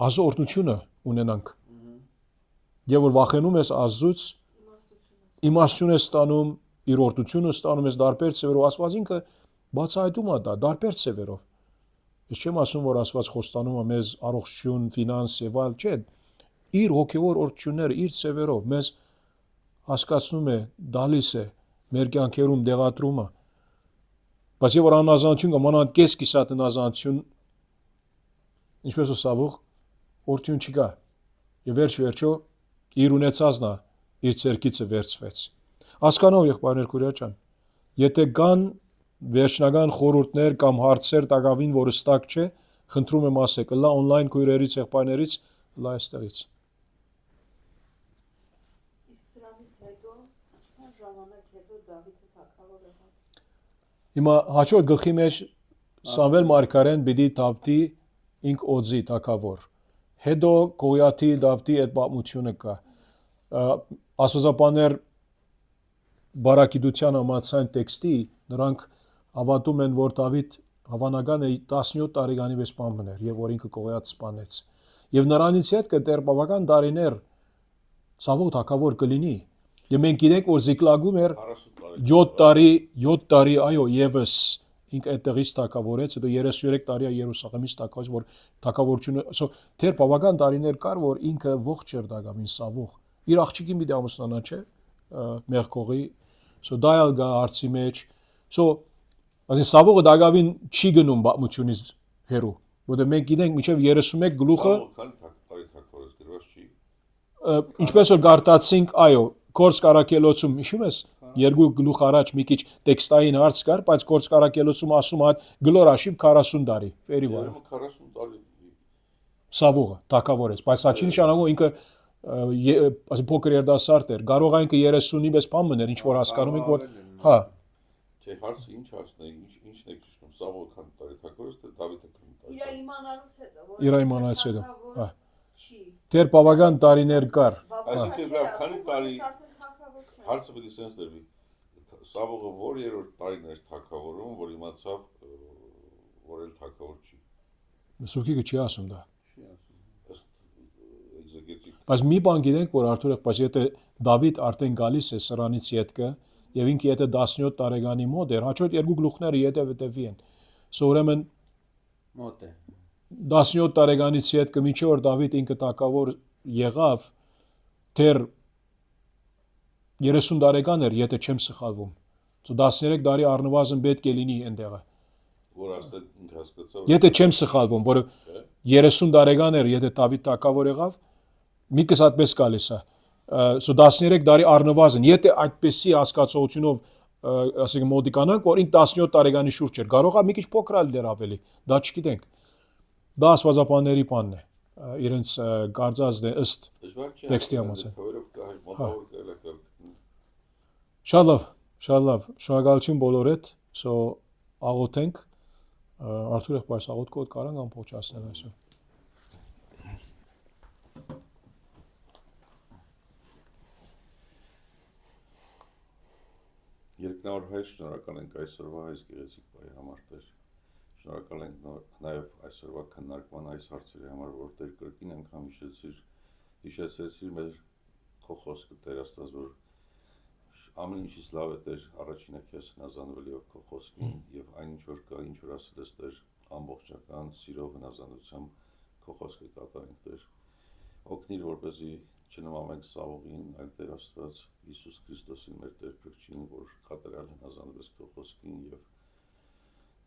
Ազո օրհնությունը ունենանք։ Եվ որ վախենում ես Աստծուց, իմաստություն ես ստանում, իր օրհնությունը ստանում ես դարբեր ծևերով, Աստված ինքը բացահայտում է դա դարբեր ծևերով։ Ես չեմ ասում, որ Աստված խոստանում է մեզ առողջություն, ֆինանս եւ այլ, չէ։ Իր հոգեվոր օրհնությունները իր ծևերով մեզ հասկացնում է, դալիս է, մեր կյանքերում դեղատրում է։ Բայց եւ որ անազանություն կմանան կես կիսատ հնազանդություն, ինչպես ու սավող օրհնություն չկա։ Եվ վերջո իր ունեցածն է իր ցերկիցը վերցվեց։ Հասկանով եղբայրներ քուրյա ջան, եթե կան վերջնական խորհուրդներ կամ հարցեր տակավին, որ հստակ չէ, խնդրում եմ ասեք, լա on-line քույրերից, եղբայրներից, լա այստեղից։ Իսկ սրանից հետո ինչքան ժամանակ հետո Դավիթը թագավոր եղավ։ Հիմա հաջորդ գլխի մեջ Սամվել Մարգարեն պիտի Դավթի ինք օձի թագավոր։ Հետո Գոյաթի Դավթի այդ պատմությունը կա։ Աստվածաբաններ բարակիդության համաձայն տեքստի նրանք հավատում են, որ Դավիթ հավանական է 17 տարեկանի վեց բան էր եւ որ ինքը Գոյաթ սպանեց։ Եվ նրանից հետ կդեռ բավական տարիներ ցավոք թագավոր կլինի։ Եվ մենք գիտենք, որ Զիկլագում էր 7 տարի, այո, եւս ինք այդտեղից թագավորեց, հետո 33 տարի է Երուսաղեմից թագավորեց, որ թագավորությունը, դեռ բավական տարիներ կար, որ ինքը ողջ էր դակամին սավող։ Իր աղջիկին մի դամուսնանա, չէ, մեղքողի, դա էլ գա արծի մեջ, այսինքն սավողը դակավին չի գնում պատմությունից հերու, որտեղ մենք գիտենք մինչև 31 գլուխը ինչպես որ գարտացինք, այո, Կորս կարակելոցում, հիշում ես, 2 գլուխ առաջ մի քիչ տեքստային հարց կար, բայց Կորս կարակելոցում ասում է գլոր աշիվ 40 տարի, վերի վարով։ 40 տարի։ Սավողը թագավորեց, բայց սա չի նշանակում ինքը փոքր երդասարդ էր, կարող է ինքը 30-ի պես բան մներ, ինչ որ հասկանում ենք, որ հա։ Չէ, հարցը ինչ հարցն է, ինչն է ճիշտում, Սավողը քանի տարի թագավորեց, թե Դավիթը քանի տարի։ Իր իմանալուց հետո, Իր իմանալուց հետո, հա։ Չի։ Դեռ բավական տարիներ կար։ Այսինքն դա քանի տարի հարցը պետք է sense դրվի։ Սավողը որ երրորդ տարին էր թագավորում, որ իմացավ, որ էլ թագավոր չի։ Սուկիկը չի ասում դա։ Չի ասում։ Էգզեգետիկ։ Բայց մի բան գիտենք, որ Արթուր եղբայր, եթե Դավիթ արդեն գալիս է սրանից յետքը, եւ ինքը եթե 17 տարեկանի մոտ էր, հաջորդ 2 գլուխները յետևի են։ Ուրեմն մոտ է 17 տարեկանից յետքը միջի որ Դավիթ ինքը թագավոր եղավ, դեռ 30 տարեկան էր, եթե չեմ սխալվում։ 13 տարի առնվազն պետք է լինի այնտեղը։ Որ ասել ինքը հասկացավ։ Եթե չեմ սխալվում, որը 30 տարեկան էր, եթե Դավիթ թագավոր եղավ, մի քիչ այդպես գալիս է։ Սո 13 տարի առնվազն, եթե այդպեսի հասկացողությունով ասենք մոդիկանանք, որ ինք 17 տարեկանի շուրջ էր, կարող է մի քիչ փոքր դեր ավելի, դա չգիտենք։ Դա աստվածապանների բանն է, իրենց կարծածն է ըստ տեքստի համաձայն։ Շատ լավ, շնորհակալություն բոլորիդ, սո աղոթենք, Արթուր եղբայր, աղոթքով կարանք ամփոփչացնել այսօր։ Երկնավոր Հայր, շնորհակալ ենք այսօրվա այս գեղեցիկ բայի համար Տեր։ Շնորհակալ ենք նաև այսօրվա քննարկման այս հարցերի համար, որ Տեր կրկին անգամ հիշեցրեցիր մեր քո խոսքը Տեր Աստված, որ ամեն ինչից լավ է Տեր առաջինը քեզ հնազանդվել եւ քո խոսքին եւ այն ինչ որ կա, ինչ որ ասել ես Տեր, ամբողջական սիրով հնազանդությամբ քո խոսքը կատարենք Տեր։ Օգնիր, որպեսզի չնմանենք Սավողին, այլ Տեր Աստված Հիսուս Քրիստոսին մեր Տեր Փրկչին, որ կատարյալ հնազանդվես քո խոսքին եւ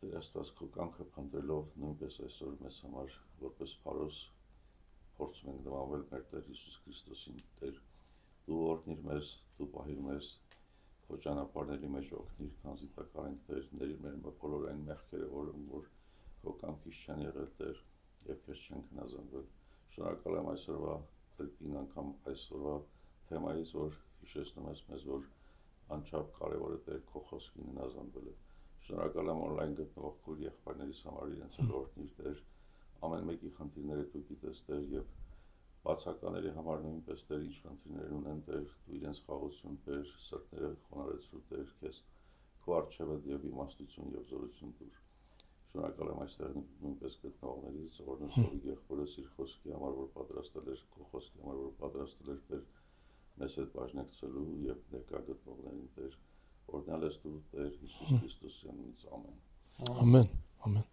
Տեր Աստված քո կամքը փնտրելով նույնպես այսօր մեզ համար որպես փարոս փորձում ենք նմանվել մեր Տեր Հիսուս Քրիստոսին Տեր դու օրհնիր մեզ, դու պահիր մեզ քո ճանապարհների մեջ օգնիր, քանզի տակար ենք Տեր, ների մեր բոլոր այն մեղքերը, որ քո կամքից չեն եղել Տեր եւ քեզ չեն հնազանդվել։ Շնորհակալ եմ այսօրվա կրկին անգամ այսօրվա թեմայից, որ հիշեցնում ես մեզ, որ անչափ կարևոր է Տեր քո խոսքին հնազանդվելը։ Շնորհակալ եմ on-line գտնվող քույր եղբայրներիս համար իրենց օրհնիր Տեր, ամեն մեկի խնդիրները դու գիտես Տեր եւ բացականների համար նույնպես Տեր ինչ խնդիրներ ունեն Տեր, դու իրենց խաղաղություն Տեր, սրտները խոնարհեցրու Տեր քեզ, քո առջևը եւ իմաստություն եւ զորություն տուր։ Շնորհակալ եմ այստեղ նույնպես գտնողներից, օրնոսովի եղբորս իր խոսքի համար, որ պատրաստել էր, քո խոսքի համար, որ պատրաստել էր Տեր, մեզ հետ բաժնեկցելու եւ ներկա գտնողներին Տեր, օրհնալ ես դու Տեր Հիսուս Քրիստոսի անունից ամեն։ Ամեն, ամեն։